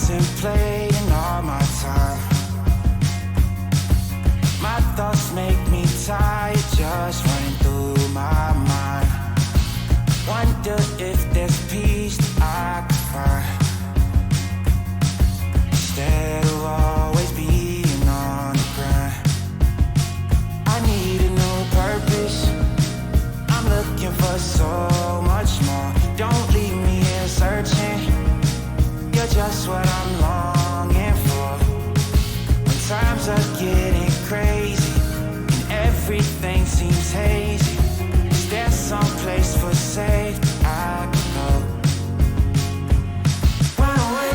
contemplating all my time. My thoughts make me tired, just running through my mind. Wonder if there's peace that I could find, instead of always being on the grind. I need a new purpose, I'm looking for so much more. Don't leave me here searching, you're just what I'm longing for. When times are getting crazy and everything seems hazy, is there some place for safe I can go? Run away.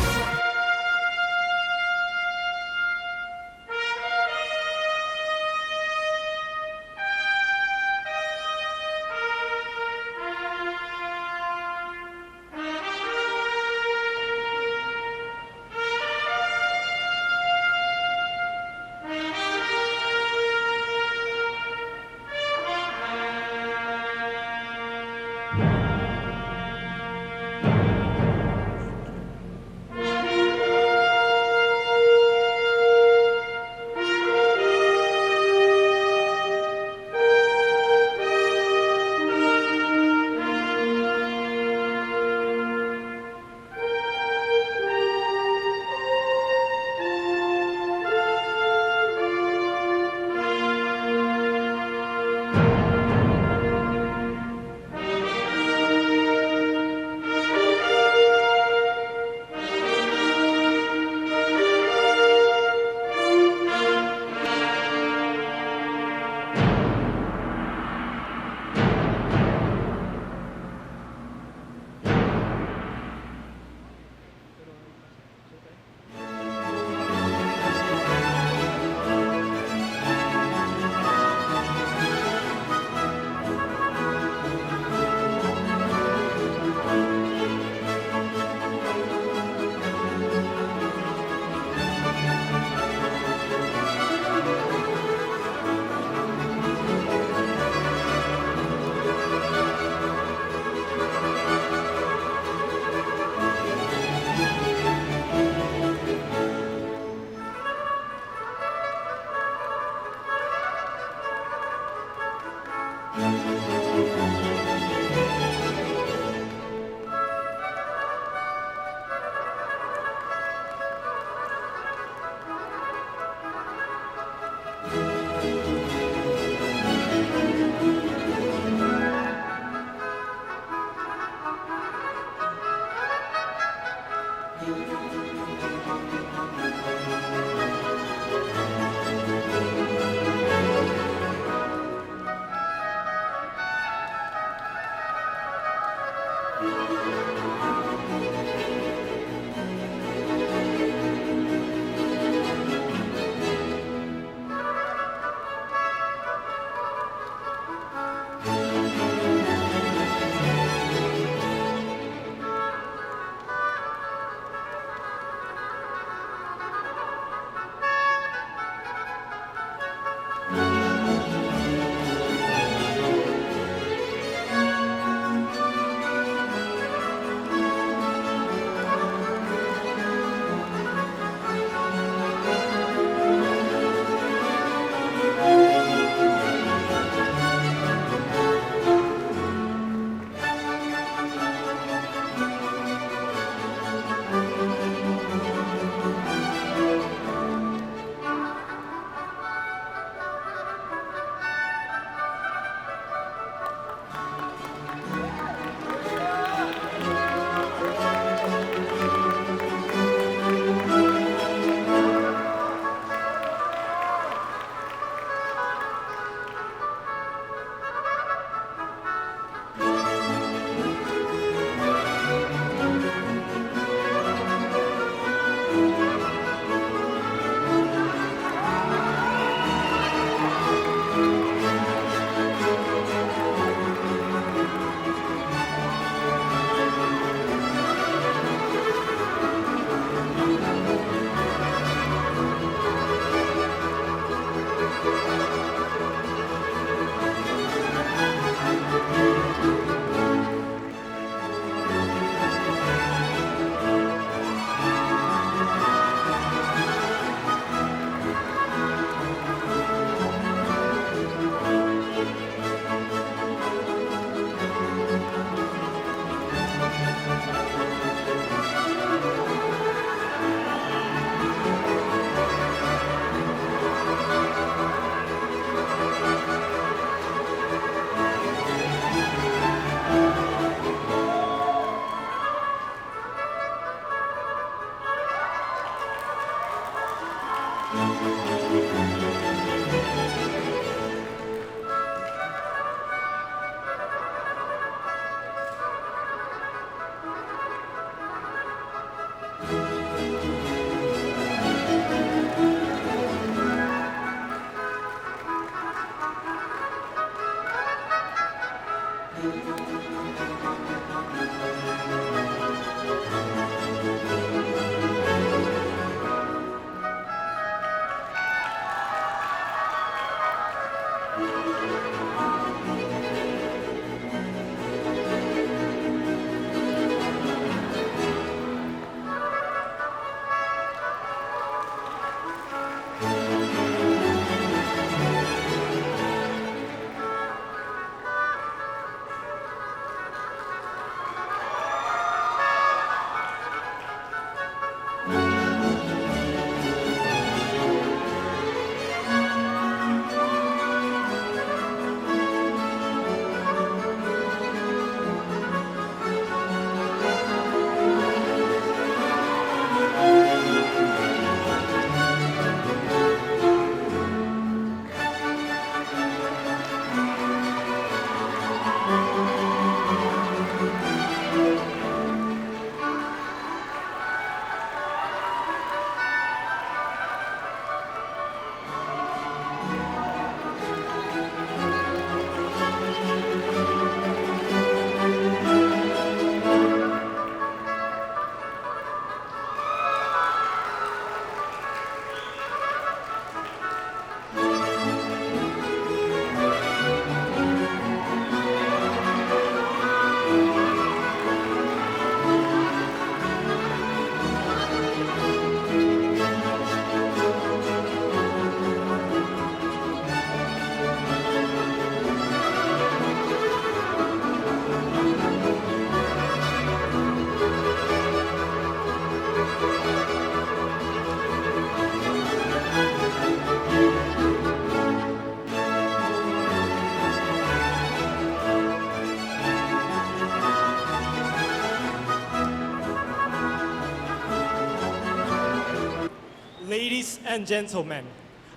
Ladies and gentlemen,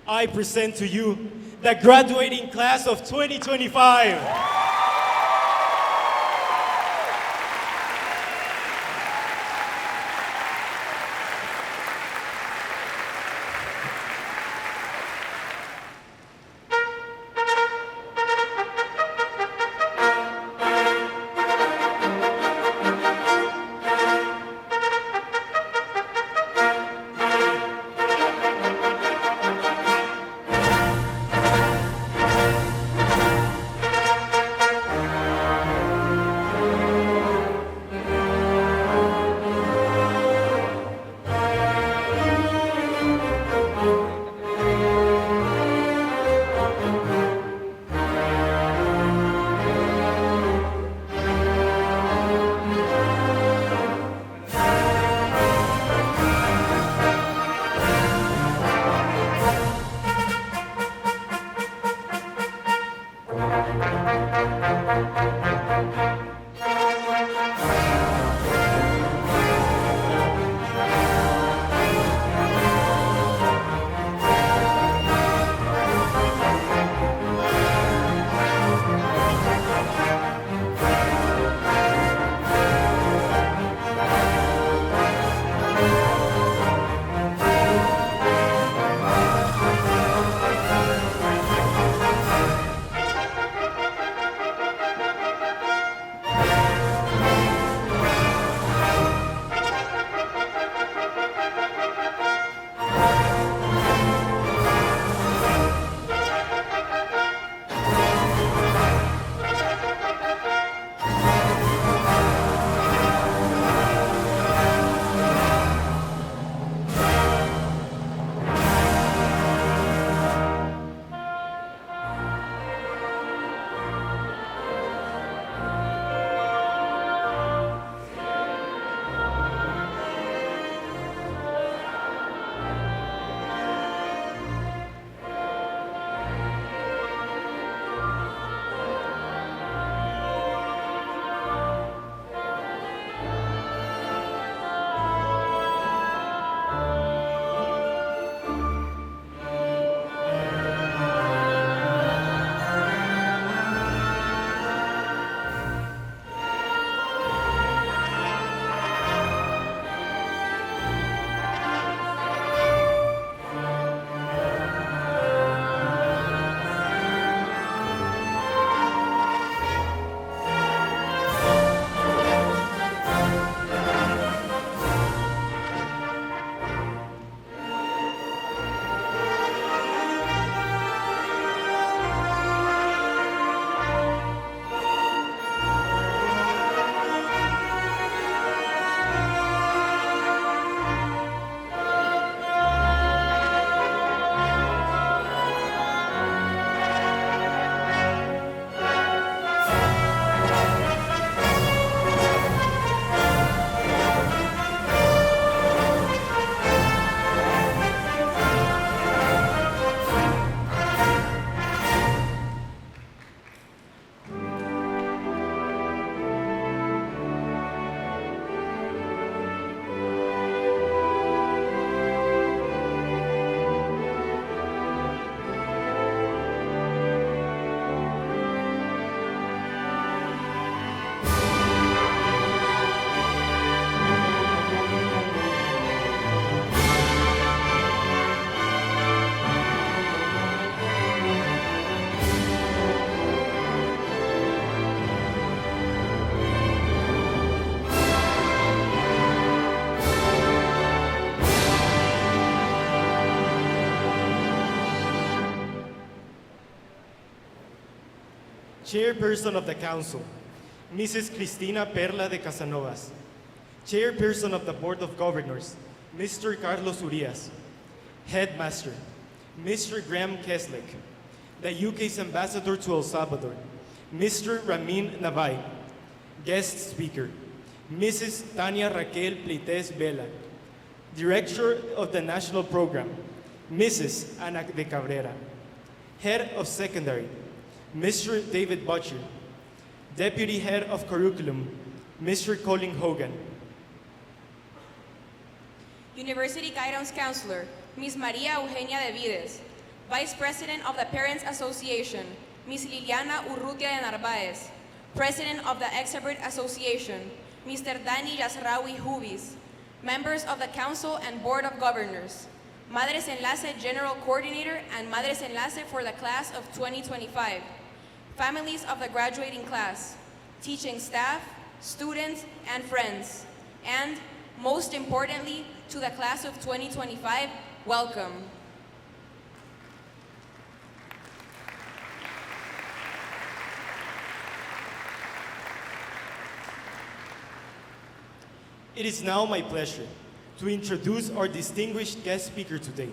I present to you the graduating class of 2025. Chairperson of the Council, Mrs. Cristina Perla de Casanovas. Chairperson of the Board of Governors, Mr. Carlos Urias. Headmaster, Mr. Graham Keslick. The UK's Ambassador to El Salvador, Mr. Ramin Navai. Guest speaker, Mrs. Tania Raquel Pleites Vela. Director of the National Program, Mrs. Ana de Cabrera. Head of Secondary, Mr. David Butcher. Deputy Head of Curriculum, Mr. Colin Hogan. University Guidance Counselor, Ms. Maria Eugenia de Vides. Vice President of the Parents Association, Ms. Liliana Urrutia de Narvaez. President of the Extrovert Association, Mr. Dani Yasrawi Hubis. Members of the Council and Board of Governors. Madres Enlace General Coordinator and Madres Enlace for the class of 2025. Families of the graduating class, teaching staff, students, and friends. And, most importantly, to the class of 2025, welcome. It is now my pleasure to introduce our distinguished guest speaker today,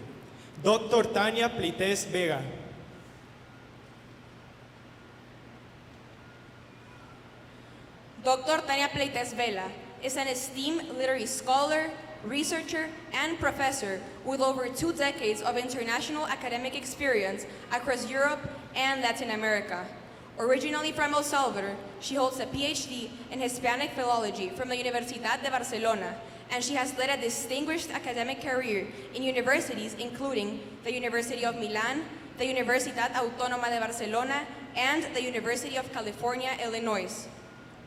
Dr. Tania Pleites Vega. Dr. Tania Pleites Vela is an esteemed literary scholar, researcher, and professor with over 2 decades of international academic experience across Europe and Latin America. Originally from El Salvador, she holds a PhD in Hispanic Philology from the Universidad de Barcelona, and she has led a distinguished academic career in universities including the University of Milan, the Universidad Autónoma de Barcelona, and the University of California, Illinois.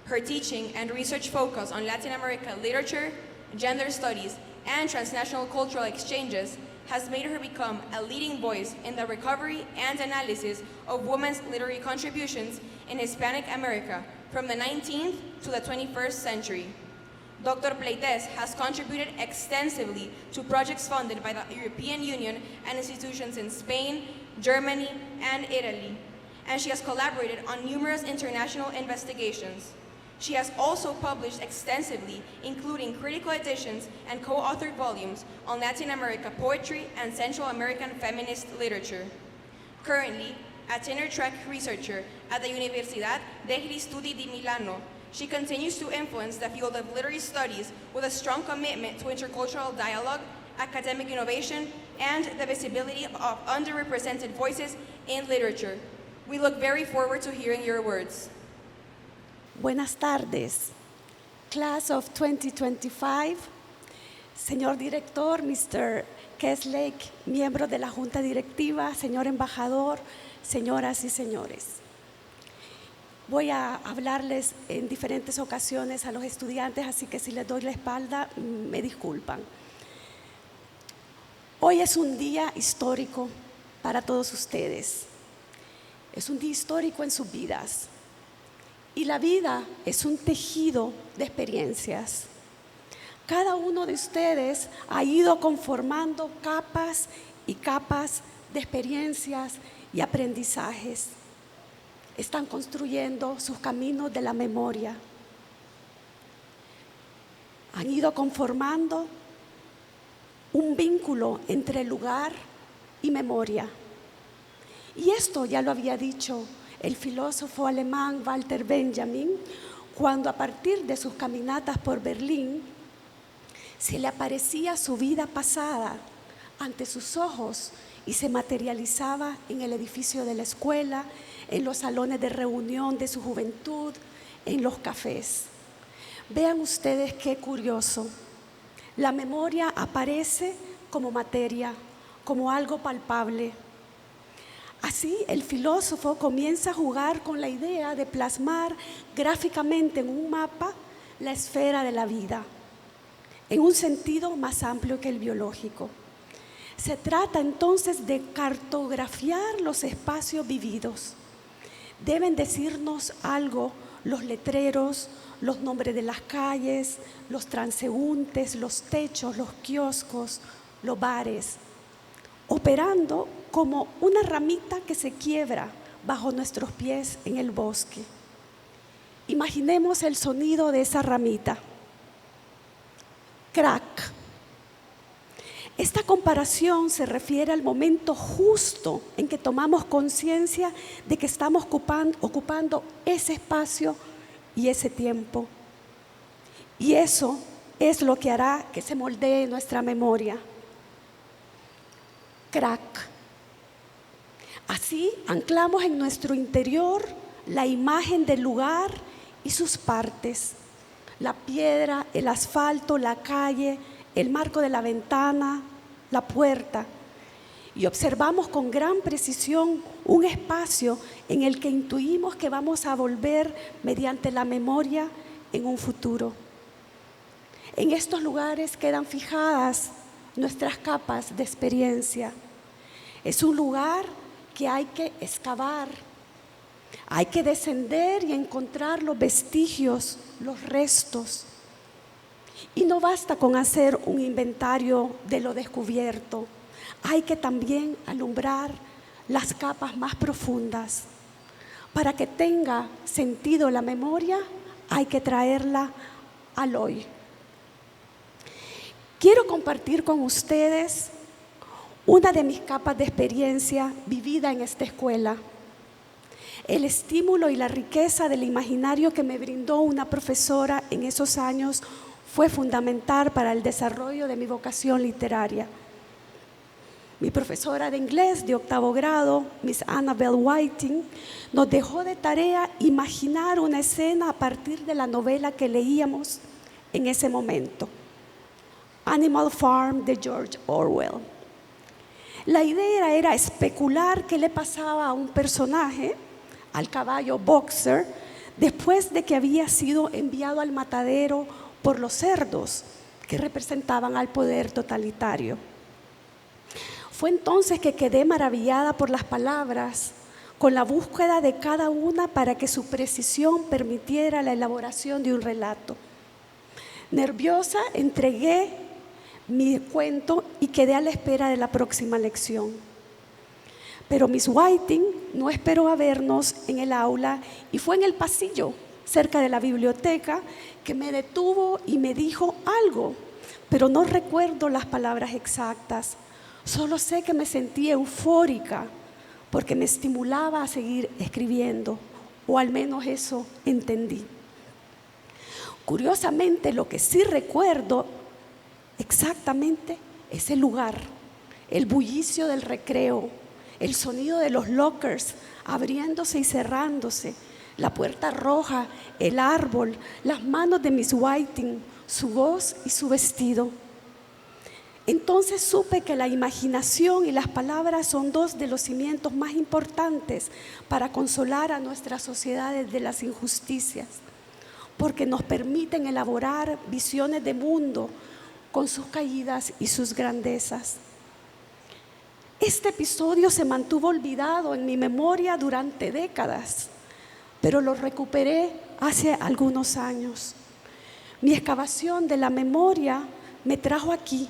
Her teaching and research focus on Latin American literature, gender studies, and transnational cultural exchanges has made her become a leading voice in the recovery and analysis of women's literary contributions in Hispanic America from the 19th to the 21st century. Dr. Pleites has contributed extensively to projects funded by the European Union and institutions in Spain, Germany, and Italy, and she has collaborated on numerous international investigations. She has also published extensively, including critical editions and co-authored volumes on Latin America poetry and Central American feminist literature. Currently, a tenure-track researcher at the Universidad degli Studi di Milano, she continues to influence the field of literary studies with a strong commitment to intercultural dialogue, academic innovation, and the visibility of underrepresented voices in literature. We look very forward to hearing your words. Buenas tardes, class of 2025, señor director, Mr. Keslick, miembro de la Junta Directiva, señor embajador, señoras y señores. Voy a hablarles en diferentes ocasiones a los estudiantes, así que si les doy la espalda, me disculpan. Hoy es un día histórico para todos ustedes. Es un día histórico en sus vidas. Y la vida es un tejido de experiencias. Cada uno de ustedes ha ido conformando capas y capas de experiencias y aprendizajes. Están construyendo sus caminos de la memoria. Han ido conformando un vínculo entre lugar y memoria. Y esto ya lo había dicho el filósofo alemán Walter Benjamin, cuando a partir de sus caminatas por Berlín se le aparecía su vida pasada ante sus ojos y se materializaba en el edificio de la escuela, en los salones de reunión de su juventud, en los cafés. Vean ustedes qué curioso. La memoria aparece como materia, como algo palpable. Así, el filósofo comienza a jugar con la idea de plasmar gráficamente en un mapa la esfera de la vida, en un sentido más amplio que el biológico. Se trata entonces de cartografiar los espacios vividos. Deben decirnos algo los letreros, los nombres de las calles, los transeúntes, los techos, los kioscos, los bares, operando como una ramita que se quiebra bajo nuestros pies en el bosque. Imaginemos el sonido de esa ramita. Crack. Esta comparación se refiere al momento justo en que tomamos conciencia de que estamos ocupando ese espacio y ese tiempo. Y eso es lo que hará que se moldee nuestra memoria. Crack. Así anclamos en nuestro interior la imagen del lugar y sus partes: la piedra, el asfalto, la calle, el marco de la ventana, la puerta. Y observamos con gran precisión un espacio en el que intuimos que vamos a volver mediante la memoria en un futuro. En estos lugares quedan fijadas nuestras capas de experiencia. Es un lugar que hay que excavar, hay que descender y encontrar los vestigios, los restos. Y no basta con hacer un inventario de lo descubierto, hay que también alumbrar las capas más profundas. Para que tenga sentido la memoria, hay que traerla al hoy. Quiero compartir con ustedes una de mis capas de experiencia vivida en esta escuela. El estímulo y la riqueza del imaginario que me brindó una profesora en esos años fue fundamental para el desarrollo de mi vocación literaria. Mi profesora de inglés de 8º grado, Miss Annabel Whiting, nos dejó de tarea imaginar una escena a partir de la novela que leíamos en ese momento, Animal Farm de George Orwell. La idea era especular qué le pasaba a un personaje, al caballo Boxer, después de que había sido enviado al matadero por los cerdos que representaban al poder totalitario. Fue entonces que quedé maravillada por las palabras, con la búsqueda de cada una para que su precisión permitiera la elaboración de un relato. Nerviosa, entregué mi cuento y quedé a la espera de la próxima lección. Pero Miss Whiting no esperó a vernos en el aula y fue en el pasillo, cerca de la biblioteca, que me detuvo y me dijo algo, pero no recuerdo las palabras exactas. Solo sé que me sentí eufórica porque me estimulaba a seguir escribiendo, o al menos eso entendí. Curiosamente, lo que sí recuerdo exactamente es el lugar, el bullicio del recreo, el sonido de los lockers abriéndose y cerrándose, la puerta roja, el árbol, las manos de Miss Whiting, su voz y su vestido. Entonces supe que la imaginación y las palabras son dos de los cimientos más importantes para consolar a nuestras sociedades de las injusticias, porque nos permiten elaborar visiones de mundo con sus caídas y sus grandezas. Este episodio se mantuvo olvidado en mi memoria durante décadas, pero lo recuperé hace algunos años. Mi excavación de la memoria me trajo aquí,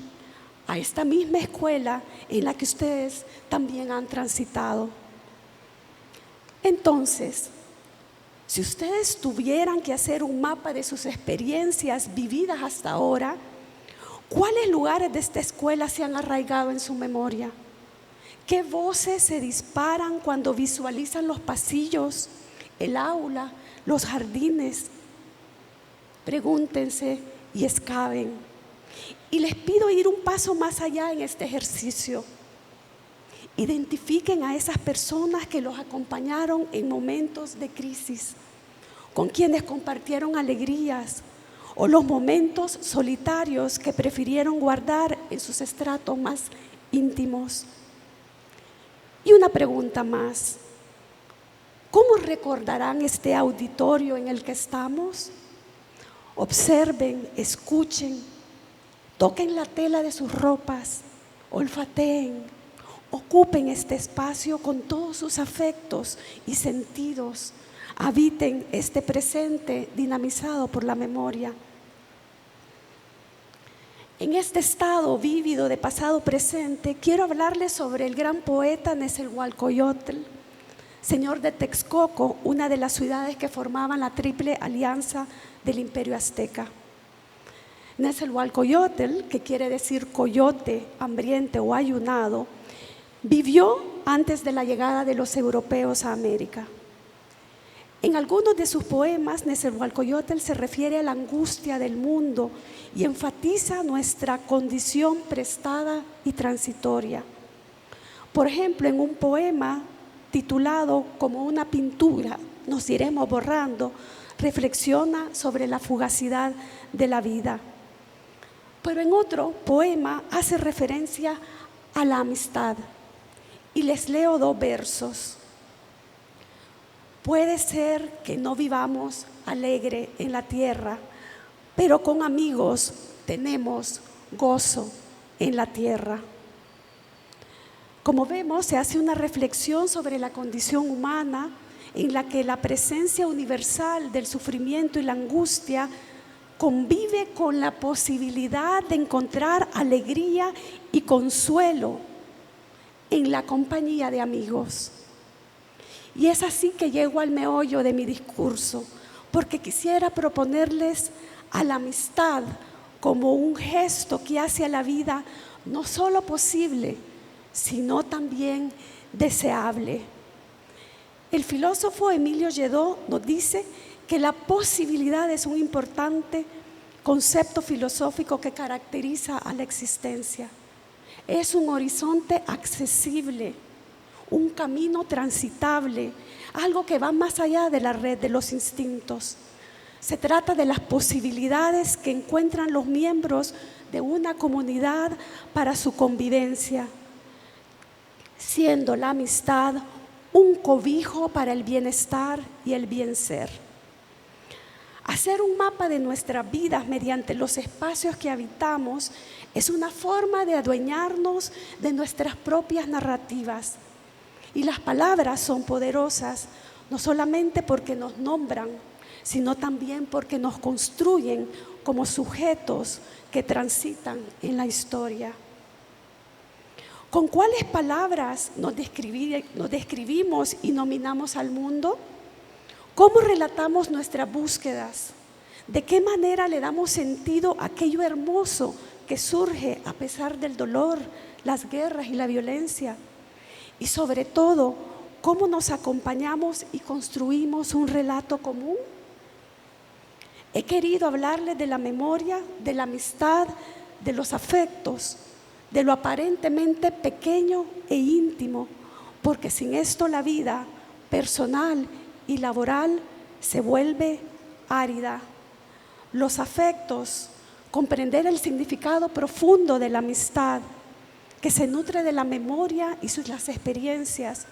a esta misma escuela en la que ustedes también han transitado. Entonces, si ustedes tuvieran que hacer un mapa de sus experiencias vividas hasta ahora, ¿cuáles lugares de esta escuela se han arraigado en su memoria? ¿Qué voces se disparan cuando visualizan los pasillos, el aula, los jardines? Pregúntense y excaven. Y les pido ir un paso más allá en este ejercicio. Identifiquen a esas personas que los acompañaron en momentos de crisis, con quienes compartieron alegrías o los momentos solitarios que prefirieron guardar en sus estratos más íntimos. Y una pregunta más: ¿cómo recordarán este auditorio en el que estamos? Observen, escuchen, toquen la tela de sus ropas, olfateen, ocupen este espacio con todos sus afectos y sentidos, habiten este presente dinamizado por la memoria. En este estado vívido de pasado presente, quiero hablarles sobre el gran poeta Nezahualcóyotl, señor de Texcoco, una de las ciudades que formaban la triple alianza del Imperio Azteca. Netzahualcoyotl, que quiere decir coyote, hambriente o ayunado, vivió antes de la llegada de los europeos a América. En algunos de sus poemas, Netzahualcoyotl se refiere a la angustia del mundo y enfatiza nuestra condición prestada y transitoria. Por ejemplo, en un poema titulado Como una pintura, nos iremos borrando, reflexiona sobre la fugacidad de la vida. Pero en otro poema hace referencia a la amistad y les leo 2 versos. Puede ser que no vivamos alegre en la tierra, pero con amigos tenemos gozo en la tierra. Como vemos, se hace una reflexión sobre la condición humana en la que la presencia universal del sufrimiento y la angustia convive con la posibilidad de encontrar alegría y consuelo en la compañía de amigos. Y es así que llego al meollo de mi discurso, porque quisiera proponerles a la amistad como un gesto que hace a la vida no solo posible, sino también deseable. El filósofo Emilio Lledó nos dice que la posibilidad es un importante concepto filosófico que caracteriza a la existencia. Es un horizonte accesible, un camino transitable, algo que va más allá de la red de los instintos. Se trata de las posibilidades que encuentran los miembros de una comunidad para su convivencia, siendo la amistad un cobijo para el bienestar y el bien ser. Hacer un mapa de nuestras vidas mediante los espacios que habitamos es una forma de adueñarnos de nuestras propias narrativas. Y las palabras son poderosas, no solamente porque nos nombran, sino también porque nos construyen como sujetos que transitan en la historia. ¿Con cuáles palabras nos describimos y nominamos al mundo? ¿Cómo relatamos nuestras búsquedas? ¿De qué manera le damos sentido a aquello hermoso que surge a pesar del dolor, las guerras y la violencia? Y sobre todo, ¿cómo nos acompañamos y construimos un relato común? He querido hablarles de la memoria, de la amistad, de los afectos, de lo aparentemente pequeño e íntimo, porque sin esto la vida personal y laboral se vuelve árida. Los afectos, comprender el significado profundo de la amistad, que se nutre de la memoria y las experiencias,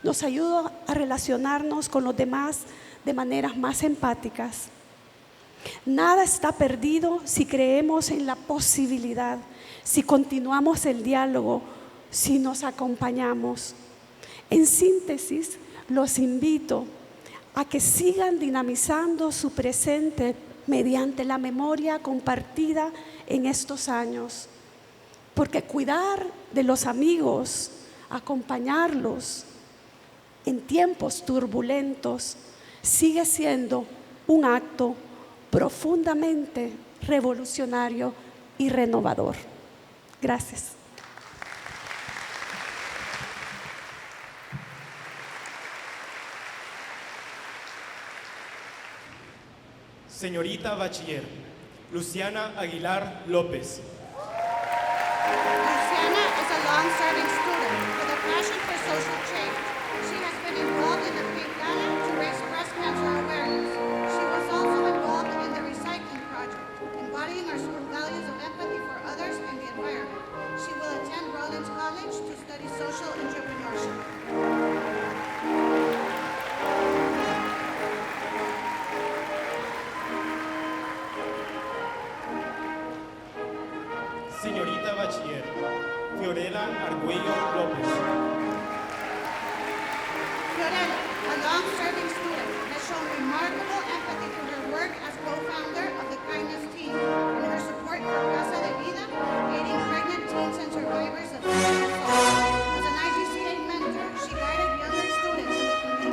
nos ayuda a relacionarnos con los demás de maneras más empáticas. Nada está perdido si creemos en la posibilidad, si continuamos el diálogo, si nos acompañamos. En síntesis, los invito a que sigan dinamizando su presente mediante la memoria compartida en estos años, porque cuidar de los amigos, acompañarlos en tiempos turbulentos, sigue siendo un acto profundamente revolucionario y renovador. Gracias. Señorita Bachiller, Luciana Aguilar López. Luciana is a long-serving student with a passion for social change. She has been involved in the Pink Gala to raise breast cancer awareness. She was also involved in the recycling project, embodying our school values of empathy for others and the environment. She will attend Rollins College to study social entrepreneurship. Señorita Bachiller, Fiorella Argüello López. Fiorella, a long-serving student, has shown remarkable empathy through her work as co-founder of the Kindness Team and her support for Casa de Vida, aiding pregnant teens and survivors of sexual assault. As an IGCA mentor, she guided younger students in the community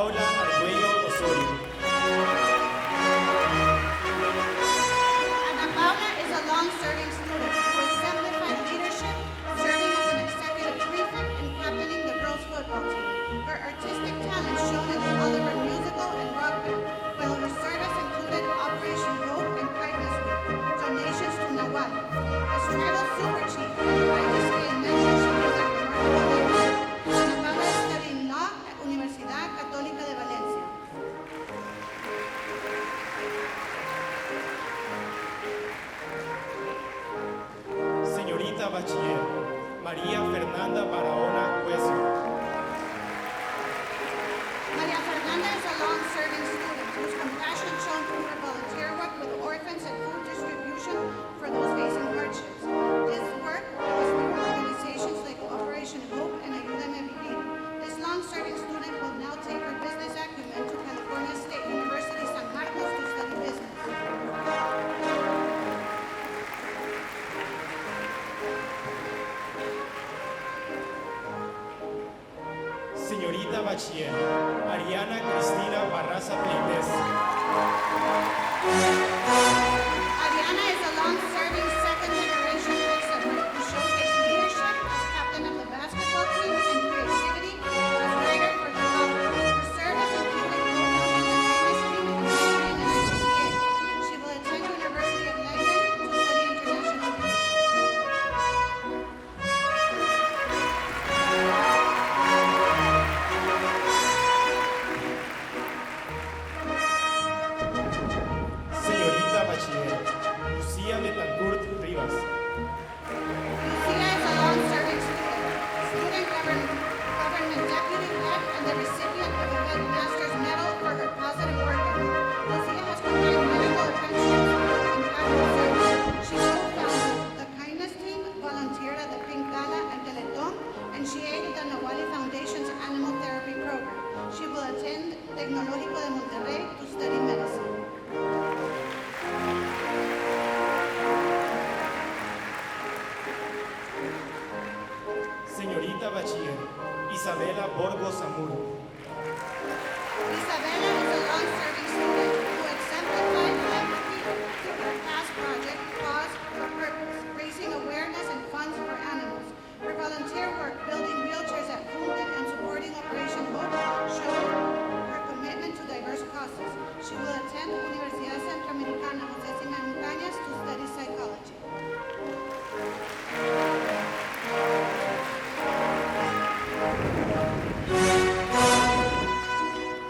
Paula Arguello Osorio. Ana Paula is a long-serving student who exemplified leadership, serving as an executive prefect and captaining the girls' football team. Her artistic talents shone in the Oliver musical and rock band, while her service included Operation Hope and Kindness Week, donations to Nahuatl. As tribal super chief and righteous gain mentorship with a remarkable legacy. Ana Paula is studying law at Universidad Católica de Valencia. Señorita Bachiller María Fernanda Barahona Hueso. Maria Fernanda is a long-serving student whose compassion shown through her volunteer work with orphans and food distribution for those facing hardships. This work was through organizations like Operation Hope and Ayúdame a Vivir. This long-serving student will now take her business acumen to California State University San Marcos to study business. Señorita Bachiller Ariana Cristina Barraza Pleites. Ariana is a long-serving second-generation Mexican who showcased leadership as captain of the basketball team and creativity as writer for the novel. Her service included co-founding the kindness team and mentoring an IGCA. She will attend University of London to study international relations. Señorita Bachiller Lucía Betancourt Rivas. Lucia is a long-serving student government deputy-head and the recipient of a headmaster's medal for her positive work ethic. Lucia has combined medical apprenticeships and capital service. She co-founded the kindness team, volunteered at the Pink Gala and Teletón, and she aided the Nahuali Foundation's animal therapy program. She will attend Tecnológico de Monterrey to study medicine. Señorita Bachiller Isabela Borgos Amuro. Isabella is a long-serving student who exemplified empathy through her past project, Cause for Purpose, raising awareness and funds for animals. Her volunteer work building wheelchairs at Wounded and supporting Operation Hope showed her commitment to diverse causes. She will attend Universidad Centroamericana José Simón Cañas to study psychology.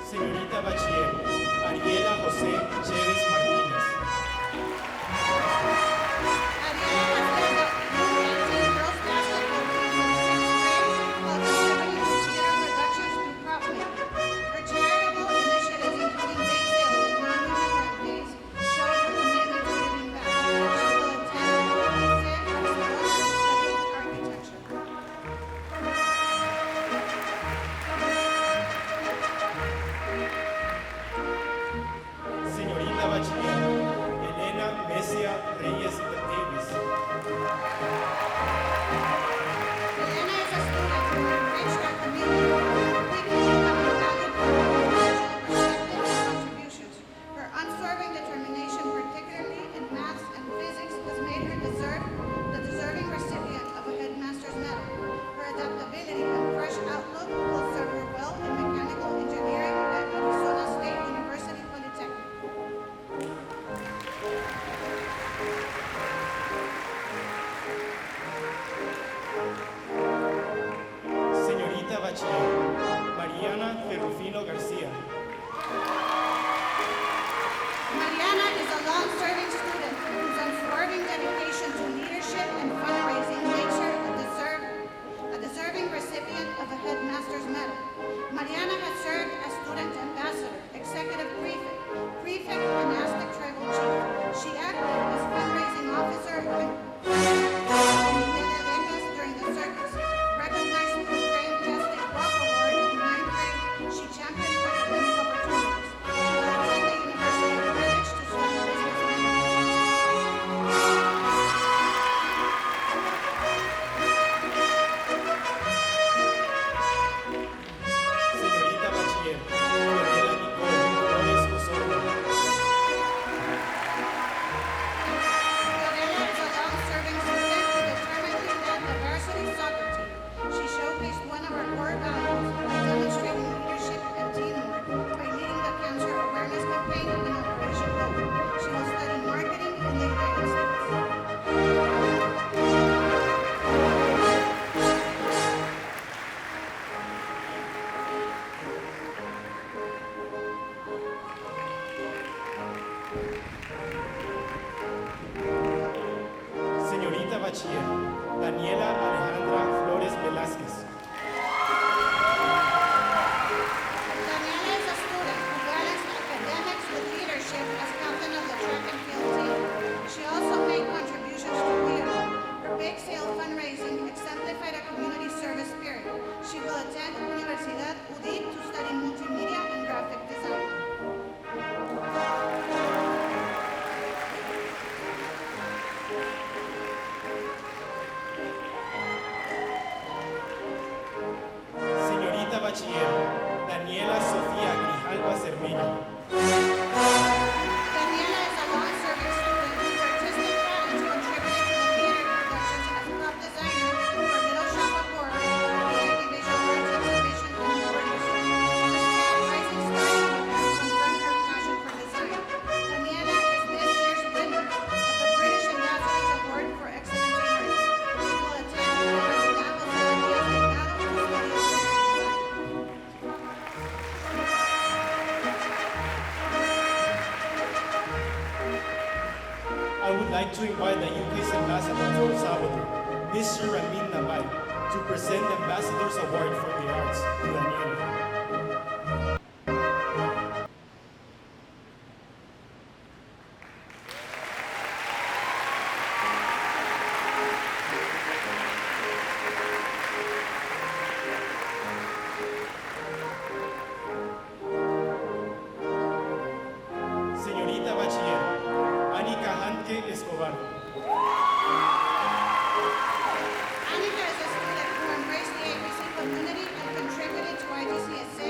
Señorita Bachiller Ariela José Chévez Martínez. Ariana has led the U18 girls basketball team since 6th grade while contributing to theater productions through prop making. Her charitable initiatives, including bake sales and non-uniform days, show her commitment to giving back. She will attend UNICEF Barcelona to study architecture. Señorita Bachiller Elena Mesia Reyes Davis. Elena is a student who enriched our community, quickly becoming valued for her professional perspective and contributions. Her unswerving determination, particularly in maths and physics, has made her the deserving recipient of a headmaster's medal. Her adaptability and fresh outlook will serve her well in mechanical engineering at Arizona State University Polytechnic. Señorita Bachiller Mariana Ferrufino García. Mariana is a long-serving student whose unswerving dedication to leadership and fundraising makes her a deserving recipient of a headmaster's medal. Mariana has served as student ambassador, executive prefect, and Aztec tribal chief. She acted as fundraising officer and comité de ventas during the circus. Recognized with the Grand Plastic Rock Award in 9th grade, she championed academic opportunities. She will attend the University of Greenwich to study business management. Bachiller, Daniela Alejandra Flores Velázquez. Daniela is a student who balanced academics with leadership as captain of the track and field team. She also made contributions to WIRO. Her bake sale fundraising exemplified a community service spirit. She will attend Universidad UDIT to study multimedia and graphic design. Señorita Bachiller, Daniela Sofía Grijalva Cermeño. Daniela is a long-serving student whose artistic talents contributed to the theater productions as prop designer for Little Shop of Horrors, the Visual Arts Exhibition, and more. Her spirit rising starting confirmed her passion for design. Daniela is this year's winner of the British Ambassador's Award for Excellence in Arts. She will attend Universidad José Matías Delgado to study design. I would like to invite the UK's ambassador to El Salvador, Mr. Ramin Nabai, to present the Ambassador's Award for the Arts to Daniela. Señorita Bachiller, Anika Hanke Escobar. Annika is a student who embraced the ABC community and contributed to IGCSA,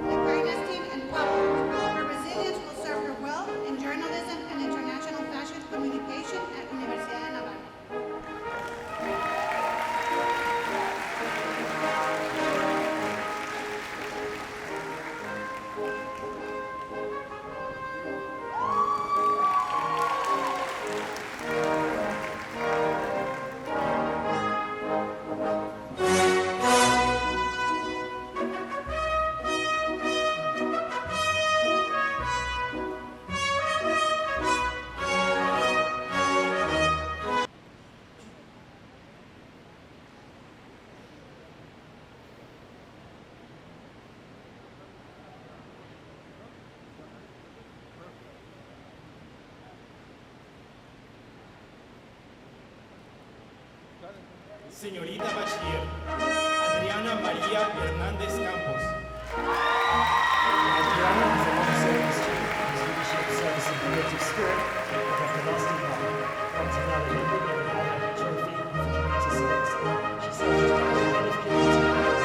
the Kindness Team, and Guapo. Her resilience will serve her well in journalism and international fashion communication at Universidad de Navarra. Señorita Bachiller, Adriana María Hernández Campos. Adriana is a long-serving student whose leadership, service and creative spirit have left a lasting mark. Granted now the Lincoln and Allied Trophy for community service. She serves as the head of community affairs.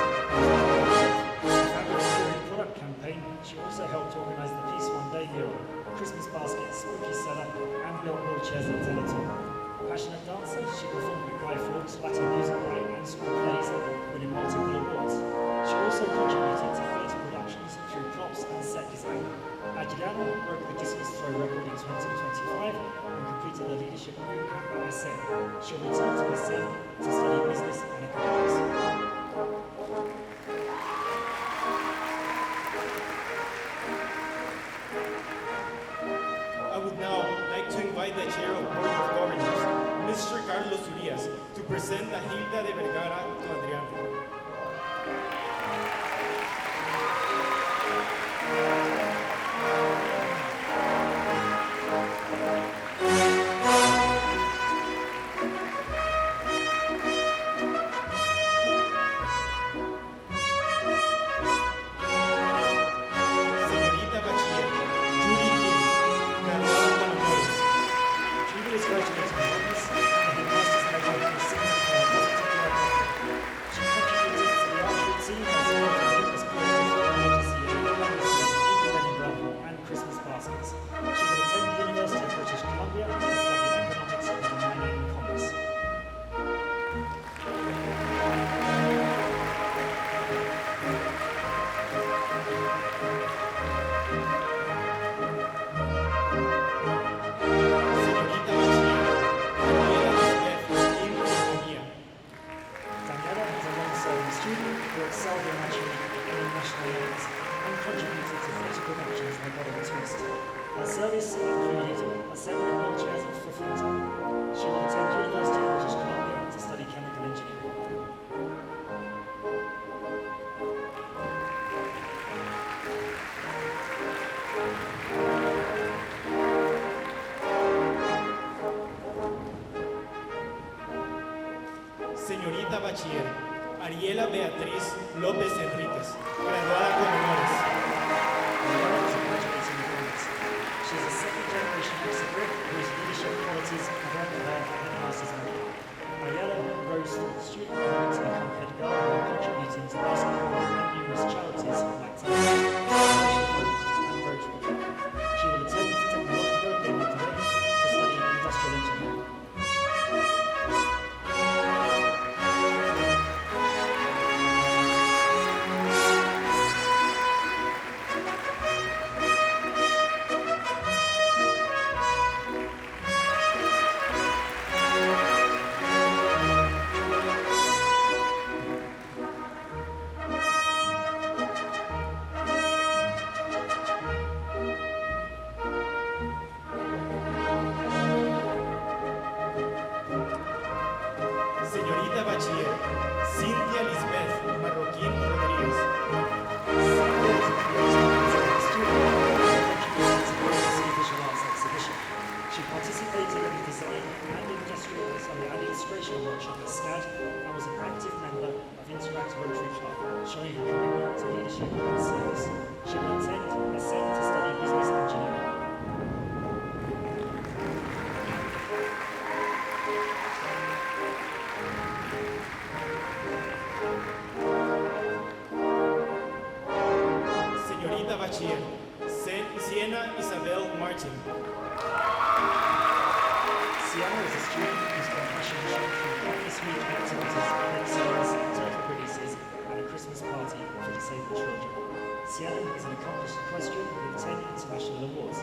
She fabricated the product campaign. She also helped organise the Peace One Day mural, Christmas baskets, spooky cellar, and built wheelchairs at Teleton. Passionate dancer, she performed with Guy Fawkes, Latin music night and school plays, winning multiple awards. She also contributed to theatre productions through props and set design. Adriana broke the discus throw record in 2025 and completed the leadership bootcamp at SM. She'll return to SM to study business and economics. I would now like to invite the Chair of Board of Governors, Mr. Carlos Urias, to present the Hilda de Vergara to Adriana. Señorita Bachiller, Julie King, graduada con honores. Julie is graduating from Honors and her master's major in cinema and positive life. She contributed to the art team as well as numerous creative agency in Edinburgh and Christmas baskets. She will attend the University of British Columbia and study economics with a minor in commerce. Señorita Bachiller, Daniela Lisbeth King Economía. Daniela is a long-serving student who excelled in national and international areas and contributed to theatre productions like Oliver Twist. Her service included assembling wheelchairs for theatre. She will attend University of Bachiller Ariela Beatriz López Enríquez, graduada con honores. Mariana is a graduating with honors. She is a second-generation Mexican whose leadership qualities have earned her a master's degree. Mariana rose through the student movement to become head girl while contributing to basketball and numerous charities like Talent, Social Hope, and Rotary. She will attend the Tecnológico de Monterrey to study industrial engineering. Señorita Bachiller Cintia Lisbeth Marroquín Rodríguez. She participated in the design and illustration workshop at SCAD and was an active member of Interact Rotary Club, showing her commitment to leadership and service. She will attend SN to study business engineering. Señorita Bachiller Siena Isabel Martin. Sienna is a student whose compassion shone from countless week activities like service, turtle releases, and a Christmas party for disabled children. Sienna is an accomplished equestrian with 10 international awards.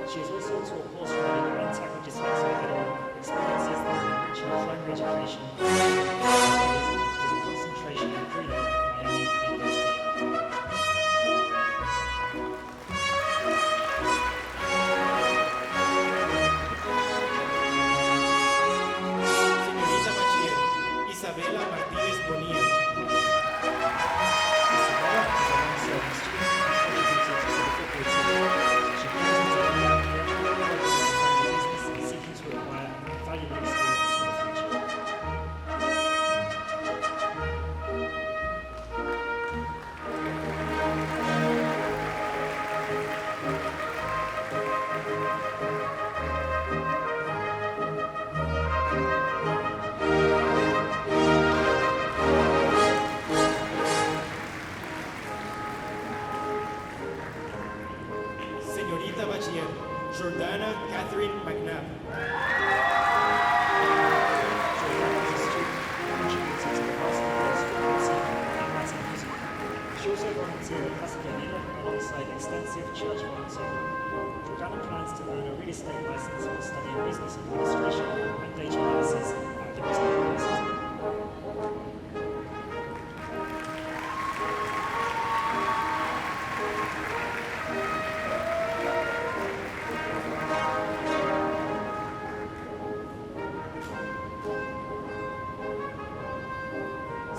She has also taught horse riding and tackled dyslexia head-on, experiences that enrich her primary education with a concentration in pre-law at Miami University. Señorita Bachiller Isabela Martínez Bonilla. Isabella is a long-serving student who contributed to the football team. She plans to take the out year, working in a family business and seeking to acquire valuable experience for the future. Señorita Bachiller Jordana Catherine McNabb. Jordana is a student who contributed to the basketball football team and Latin music. She also volunteered at Casa de Vida alongside extensive church volunteering. Jordana plans to earn a real estate license while studying business administration and data analysis at Liberty University.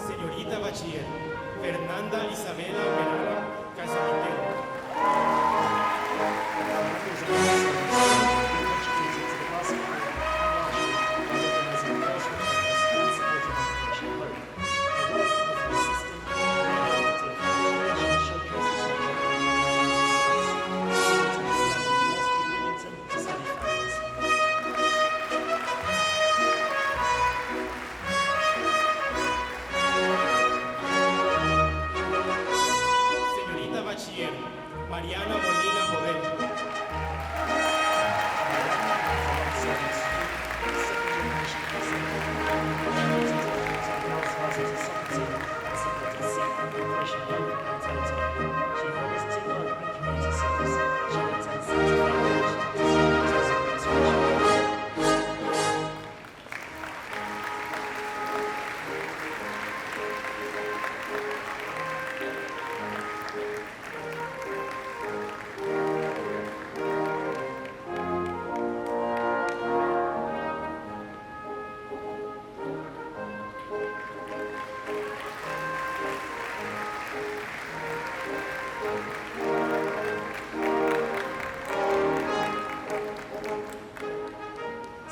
Señorita Bachiller Fernanda Isabela Verona Casamitero. Fernanda is a long-serving student who contributed to the basketball and archery while organizing girls' programs and supporting Operation Hope. Her work as an assistant and editor for Graduacion showcases her work in the She attended University of Wilmington to study finance. Señorita Bachiller Mariana Molina Jovel.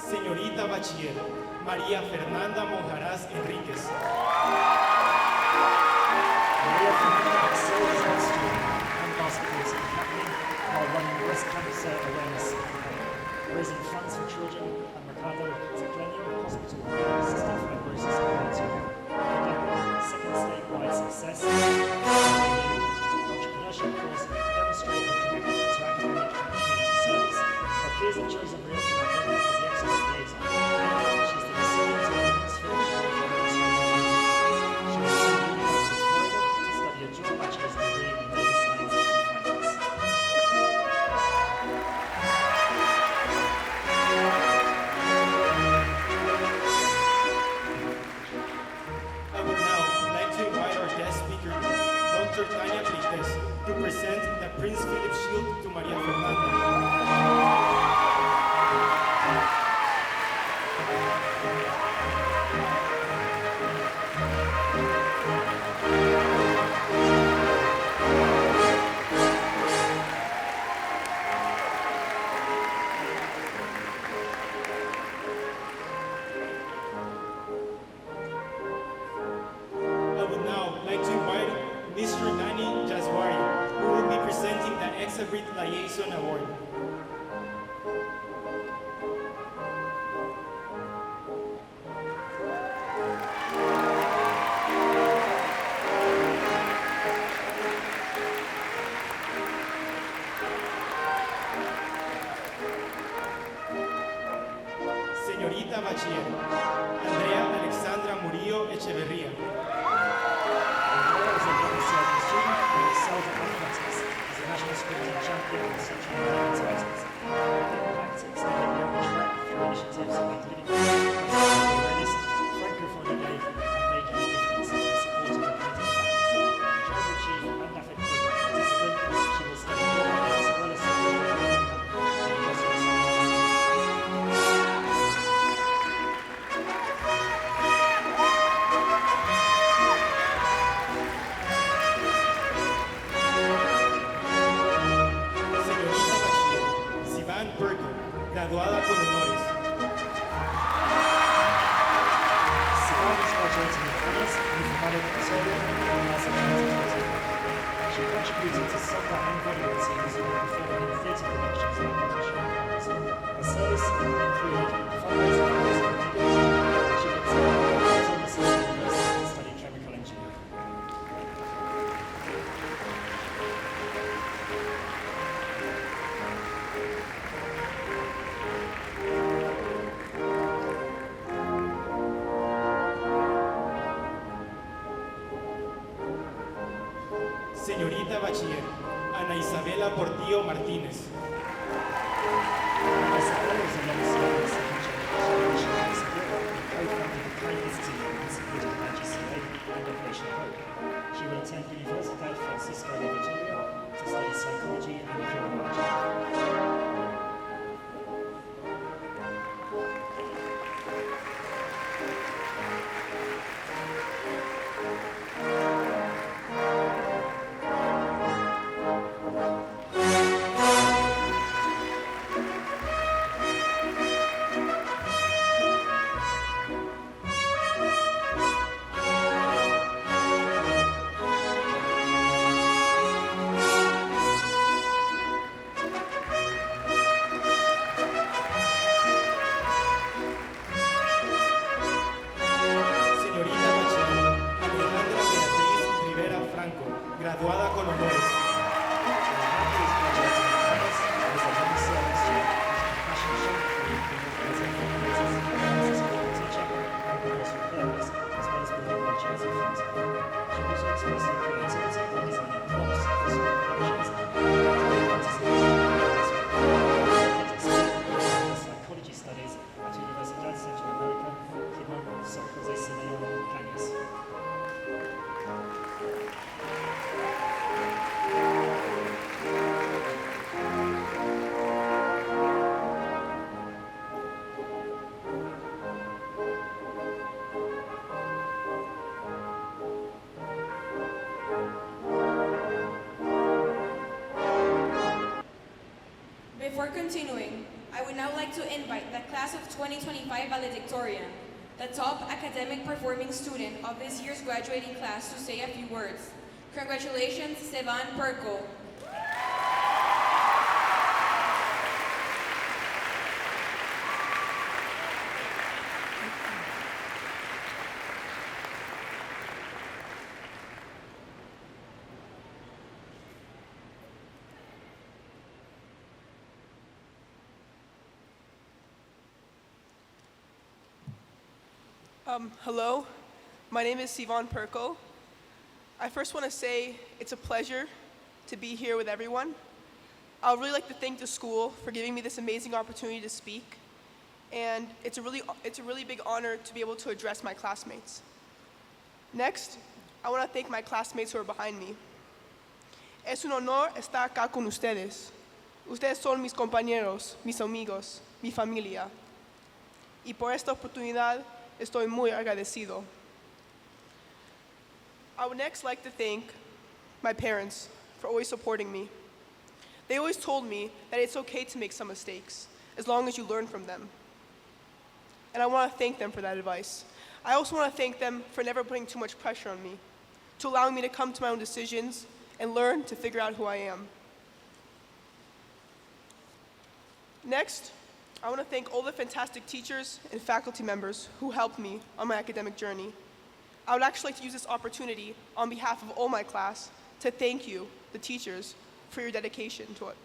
Señorita Bachiller María Fernanda Monjaraz Enríquez. excelled as art student and basketball team captain while running the breast cancer awareness campaign, raising funds for children and Mercado Zeclenia Hospital for cystic fibrosis and bacteria. Conducted second statewide success, entrepreneurship course demonstrating commitment to academic and community service. Her peers have chosen Maria Fernanda as the excellent liaison. She's the recipient of the Prince Philip Award for Graduacion Abc. She will attend the University of Florida to study a dual bachelor's degree in data science and finance. I would now like to invite our guest speaker, Dr. Tanya Plites, to present the Prince Philip Shield to Maria Fernanda. I would now like to invite Mr. Nani Jaswari, who will be presenting the Exhibit Liaison Award. Señorita Bachiller, Andrea Alexandra Murillo Echeverría. Andrea is a young Serbian student who excelled in mathematics as a national sprinting champion in Central American titles. Her tactics and young track through initiatives like living awareness, Francophone Day, and making a difference in support of the printing practice. Tribal chief and NAFIC program participant, she will study law as well as study in the University of Señorita Bachiller, Sivan Perko, graduada con honores. Sivan is graduating with honors in the Valedictorian class of 2020. She contributed to soccer and volleyball teams and performing in theatre productions like Graduacion Abc. Her service included fundraising efforts and education. She attended Arizona State University to study chemical engineering. Señorita Bachiller, Ana Isabela Portillo Martínez. Isabella is a young Serbian second generation entrepreneur who co-founded the Kindness team and supported the GCA and Operation Hope. She will attend Universidad Francisco de Vitoria to study psychology and criminology. Señorita Bachiller, Alejandra Beatriz Rivera Franco, graduada con honores. Alejandra is graduating with honors and is a young Serbian student whose compassion shown through being organizing fundraisers, as a school teacher and course with purpose, as well as building my charity funds. She also expressed her creativity by designing props for school productions and actively participating in events with psychology studies at Universidad Central America, Timon, José Simeón Cañas. Before continuing, I would now like to invite the class of 2025 valedictorian, the top academic performing student of this year's graduating class, to say a few words. Congratulations, Sevan Perko. Hello, my name is Sivan Perko. I first want to say it's a pleasure to be here with everyone. I would really like to thank the school for giving me this amazing opportunity to speak, and it's a really big honor to be able to address my classmates. Next, I want to thank my classmates who are behind me. Es un honor estar acá con ustedes. Ustedes son mis compañeros, mis amigos, mi familia. Y por esta oportunidad, estoy muy agradecido. I would next like to thank my parents for always supporting me. They always told me that it's okay to make some mistakes, as long as you learn from them. And I want to thank them for that advice. I also want to thank them for never putting too much pressure on me, to allowing me to come to my own decisions and learn to figure out who I am. Next, I want to thank all the fantastic teachers and faculty members who helped me on my academic journey. I would actually like to use this opportunity on behalf of all my class to thank you, the teachers, for your dedication to it.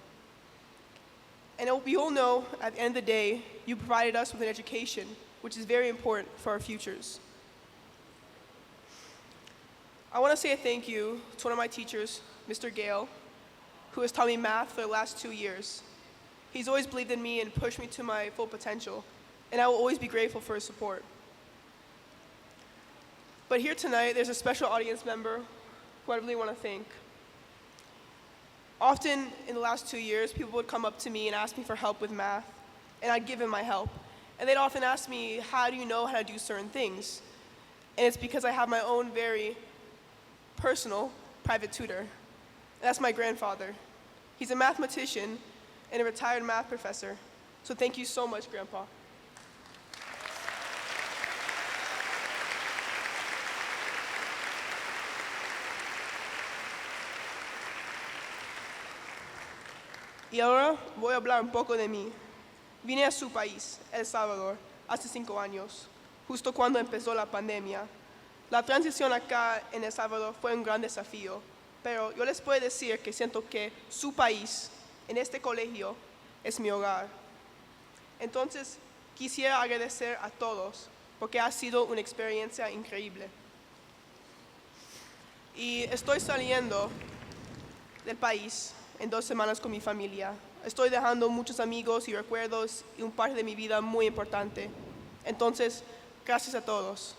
And we all know at the end of the day, you provided us with an education, which is very important for our futures. I want to say a thank you to one of my teachers, Mr. Gale, who has taught me math for the last 2 years. He's always believed in me and pushed me to my full potential, and I will always be grateful for his support. But here tonight, there's a special audience member who I really want to thank. Often in the last 2 years, people would come up to me and ask me for help with math, and I'd give them my help. And they'd often ask me, how do you know how to do certain things? And it's because I have my own very personal private tutor. And that's my grandfather. He's a mathematician and a retired math professor. So thank you so much, Grandpa. Y ahora voy a hablar un poco de mí. Vine a su país, El Salvador, hace 5 años, justo cuando empezó la pandemia. La transición acá en El Salvador fue un gran desafío, pero yo les puedo decir que siento que su país, en este colegio, es mi hogar. Entonces, quisiera agradecer a todos porque ha sido una experiencia increíble. Y estoy saliendo del país en 2 semanas con mi familia. Estoy dejando muchos amigos y recuerdos y un parte de mi vida muy importante. Entonces, gracias a todos.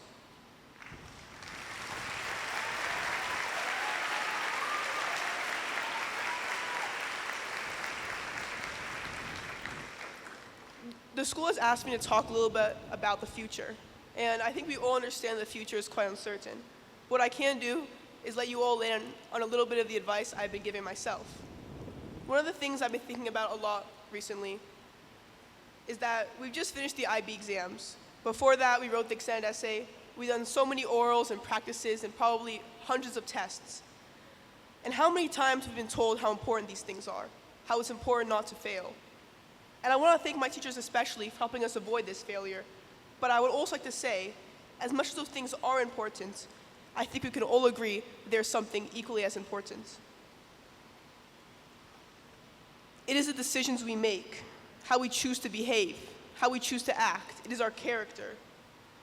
The school has asked me to talk a little bit about the future, and I think we all understand the future is quite uncertain. What I can do is let you all in on a little bit of the advice I've been giving myself. One of the things I've been thinking about a lot recently is that we've just finished the IB exams. Before that, we wrote the extended essay. We've done so many orals and practices and probably hundreds of tests. And how many times we've been told how important these things are, how it's important not to fail. And I want to thank my teachers especially for helping us avoid this failure. But I would also like to say, as much as those things are important, I think we can all agree there's something equally as important. It is the decisions we make, how we choose to behave, how we choose to act. It is our character.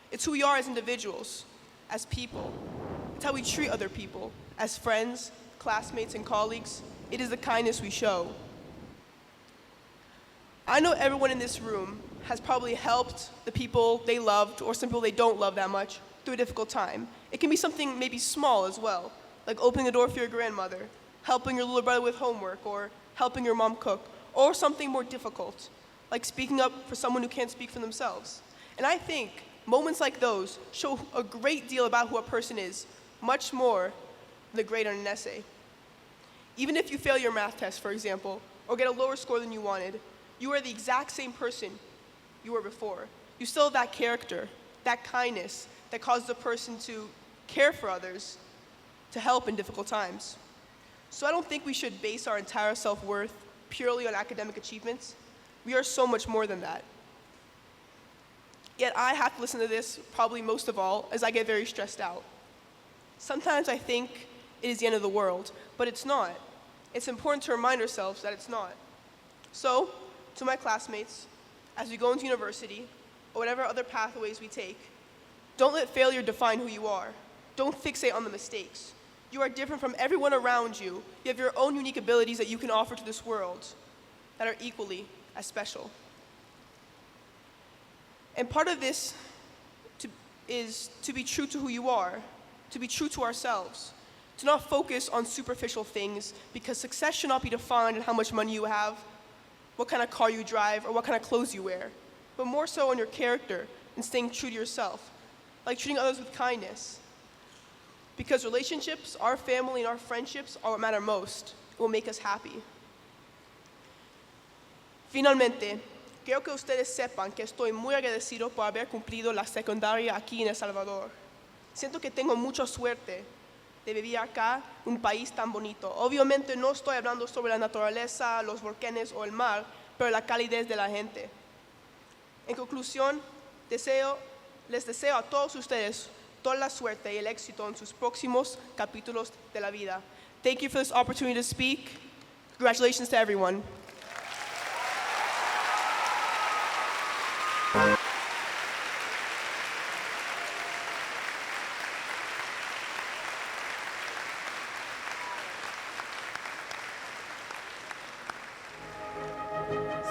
It's who we are as individuals, as people. It's how we treat other people, as friends, classmates, and colleagues. It is the kindness we show. I know everyone in this room has probably helped the people they loved or some people they don't love that much through a difficult time. It can be something maybe small as well, like opening the door for your grandmother, helping your little brother with homework, or helping your mom cook, or something more difficult, like speaking up for someone who can't speak for themselves. And I think moments like those show a great deal about who a person is, much more than a grade on an essay. Even if you fail your math test, for example, or get a lower score than you wanted, you are the exact same person you were before. You still have that character, that kindness that causes a person to care for others to help in difficult times. So I don't think we should base our entire self-worth purely on academic achievements. We are so much more than that. Yet I have to listen to this probably most of all as I get very stressed out. Sometimes I think it is the end of the world, but it's not. It's important to remind ourselves that it's not. So, to my classmates, as we go into university, or whatever other pathways we take, don't let failure define who you are. Don't fixate on the mistakes. You are different from everyone around you. You have your own unique abilities that you can offer to this world that are equally as special. And part of this is to be true to who you are, to be true to ourselves, to not focus on superficial things, because success should not be defined on how much money you have, what kind of car you drive, or what kind of clothes you wear, but more so on your character and staying true to yourself, like treating others with kindness. Because relationships, our family, and our friendships are what matter most. It will make us happy. Finalmente, quiero que ustedes sepan que estoy muy agradecido por haber cumplido la secundaria aquí en El Salvador. Siento que tengo mucha suerte de vivir acá, un país tan bonito. Obviamente no estoy hablando sobre la naturaleza, los volcanes o el mar, pero la calidez de la gente. En conclusión, les deseo a todos ustedes toda la suerte y el éxito en sus próximos capítulos de la vida. Thank you for this opportunity to speak. Congratulations to everyone.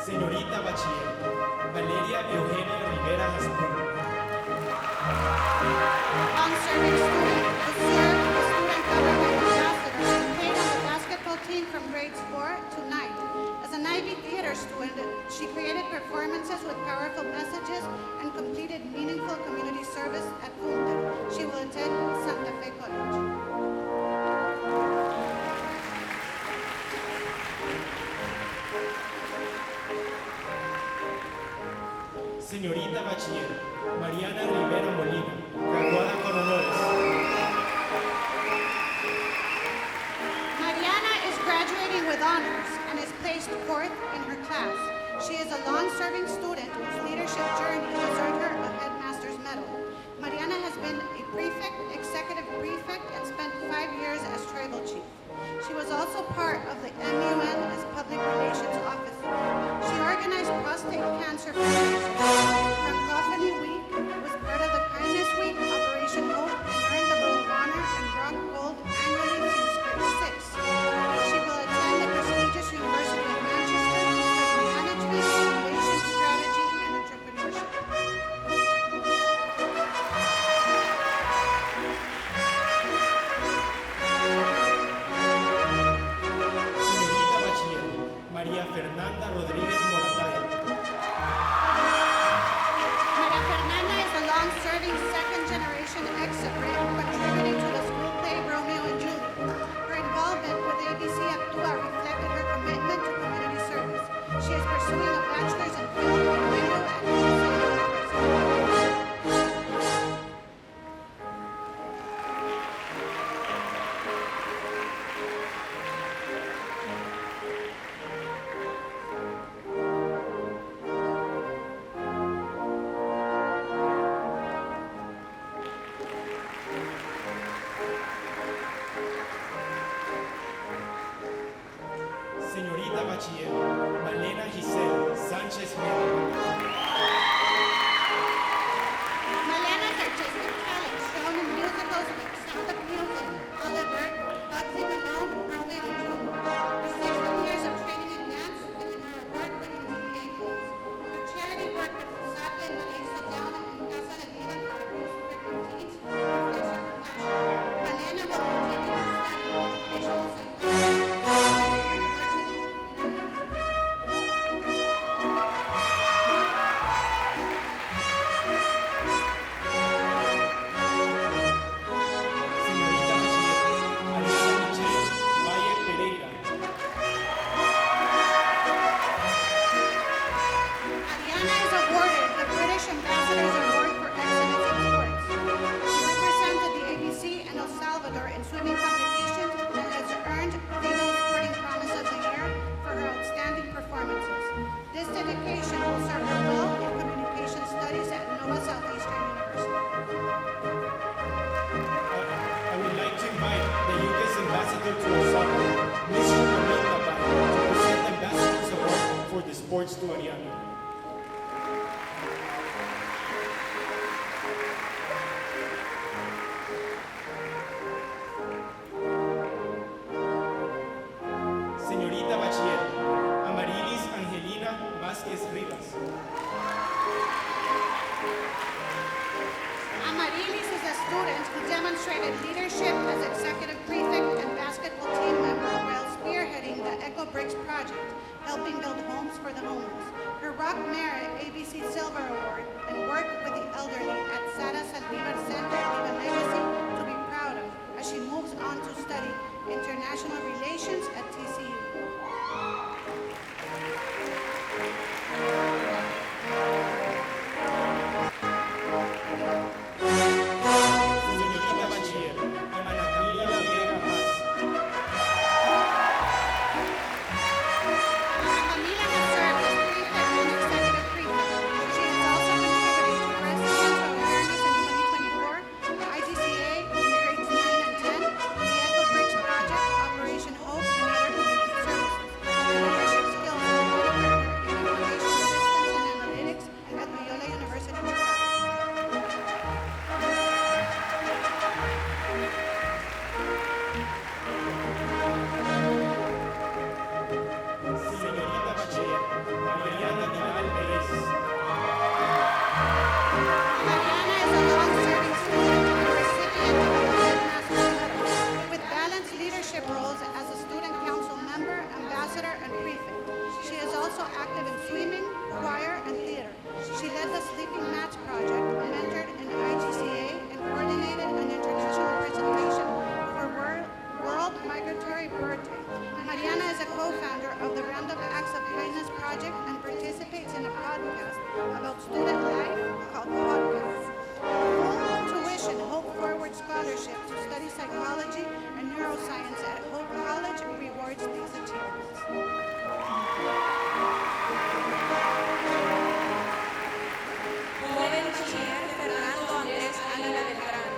Señorita Bachiller, Valeria Eugenia Rivera Hasbun. Long-serving student who served as student government ambassador and played on the basketball team from grades 4 to 9. As an Ivy Theater student, she created performances with powerful messages and completed meaningful community service at Fulton. She will attend Santa Fe College. Señorita Bachiller, Mariana Rivera Molina, graduada con honores. Mariana is graduating with honors and is placed 4th in her class. She is a long-serving student whose leadership journey has earned her a headmaster's medal. Mariana has been a prefect, executive prefect, and spent 5 years as tribal chief. She was also part of the MUN as public relations officer. She organized prostate cancer fundraisers, Francophonie Week, was part of the Kindness Week, Operation Hope, and earned the Roll of Honor and Rock Gold annually since grade 6. She will attend the prestigious University of Manchester to study management, innovation, strategy, and entrepreneurship. Señorita Bachiller, María Fernanda Rodríguez Morataya. Maria Fernanda is a long-serving second-generation ex-Supreme contributing to the school play Romeo and Juliet. Her involvement with ABC Actua reflected her commitment to community service. She is pursuing a bachelor's in film and video at ABC University. Señorita Bachiller, Malena Giselle Sánchez Mena. Malena's artistic talent shown in musicals like Sound of Music, Oliver, Bugsy Malone, Romeo and Juliet. Her 16 years of training in dance and in her award-winning media gigs. Her charity work with Fusate and Malaysia Down and Casa de Vida for abuse victim teens reflects her compassion. Malena will continue to study occupational psychology. Señorita Bachiller, Amarilis Angelina Vázquez Rivas. Amarilis is a student who demonstrated leadership as executive prefect and basketball team member while spearheading the Echo Bricks project, helping build homes for the homeless. Her Rock Merit ABC Silver Award and work with the elderly at Sara Saldivar Center leave a legacy to be proud of as she moves on to study international relations at TCU. Señorita Bachiller, Ana Camila Vega Paz. Camila has served as prefect and executive prefect. She has also contributed to breast cancer awareness in 2024, IGCA in grades 9 and 10, the Echo Bridge Project, Operation Hope, and other community services. Her leadership skills include her in information systems and analytics at Loyola University Chicago. Señorita Bachiller, Mariana Vidal Pérez. Mariana is a long-serving student and recipient of the Gold Master Medal, with balanced leadership roles as a student council member, ambassador, and prefect. She is also active in swimming, choir, and theater. She led the Sleeping Mats project, mentored in IGCA, and coordinated an international presentation for World Migratory Bird Day. Mariana is a co-founder of the Random Acts of Kindness project and participates in a podcast about student life called Podcasts. Full tuition Hope Forward Scholarship to study psychology and neuroscience at Hope College rewards these achievements. Joven Bachiller Fernando Andrés Águila Beltrán.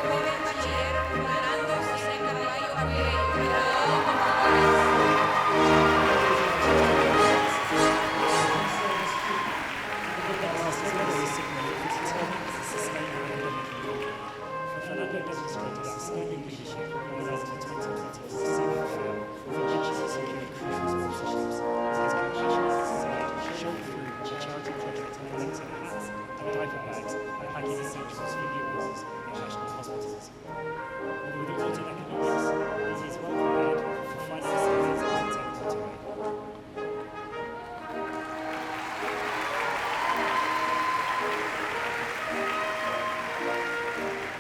Joven bachiller Fernando José Carballo Aguirre, graduado con honores. Fernando demonstrated outstanding leadership, organizing the 2020 Senior Fair with achievements securing crucial sponsorships. His compassion in society shone through with a charity project collecting hats and diaper bags and packing essentials for newborns in national hospitals. And with the golden economics, he is well prepared for finance studies and technical.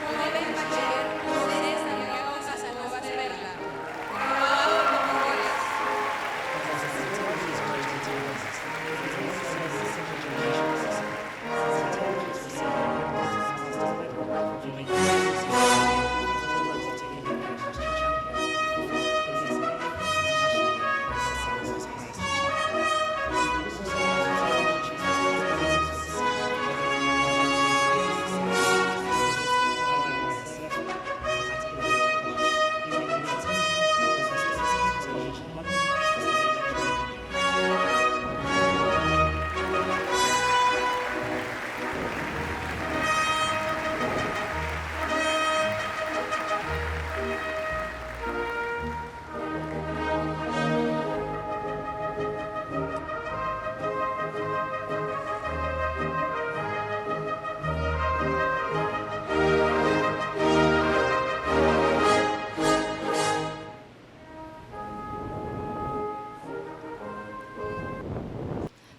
Joven bachiller José Santiago Casanovas Perla, graduado con honores.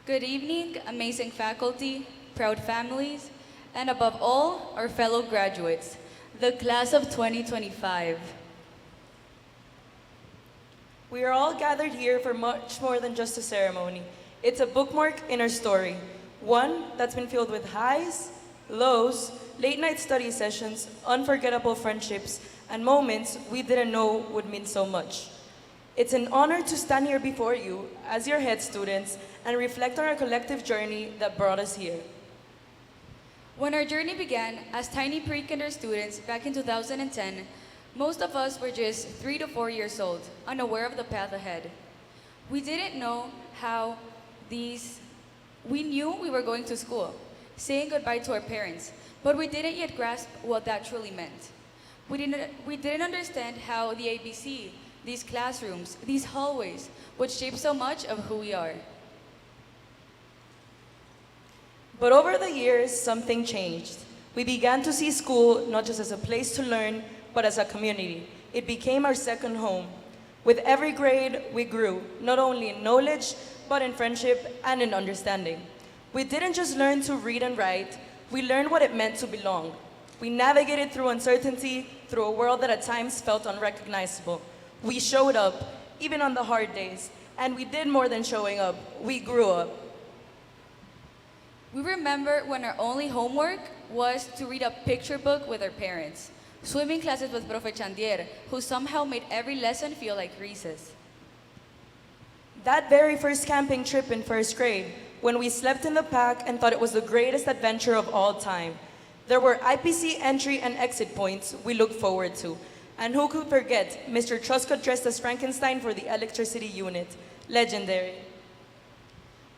Good evening, amazing faculty, proud families, and above all, our fellow graduates, the class of 2025. We are all gathered here for much more than just a ceremony. It's a bookmark in our story, one that's been filled with highs, lows, late-night study sessions, unforgettable friendships, and moments we didn't know would mean so much. It's an honor to stand here before you as your head students and reflect on our collective journey that brought us here. When our journey began as tiny pre-kinder students back in 2010, most of us were just 3 to 4 years old, unaware of the path ahead. We didn't know we knew we were going to school, saying goodbye to our parents, but we didn't yet grasp what that truly meant. We didn't understand how the ABC, these classrooms, these hallways, would shape so much of who we are. But over the years, something changed. We began to see school not just as a place to learn, but as a community. It became our second home. With every grade, we grew, not only in knowledge, but in friendship and in understanding. We didn't just learn to read and write, we learned what it meant to belong. We navigated through uncertainty, through a world that at times felt unrecognizable. We showed up, even on the hard days, and we did more than showing up, we grew up. We remember when our only homework was to read a picture book with our parents, swimming classes with Profe Chandier, who somehow made every lesson feel like recess. That very first camping trip in first grade, when we slept in the pack and thought it was the greatest adventure of all time. There were IPC entry and exit points we looked forward to. And who could forget Mr. Truscott dressed as Frankenstein for the electricity unit? Legendary.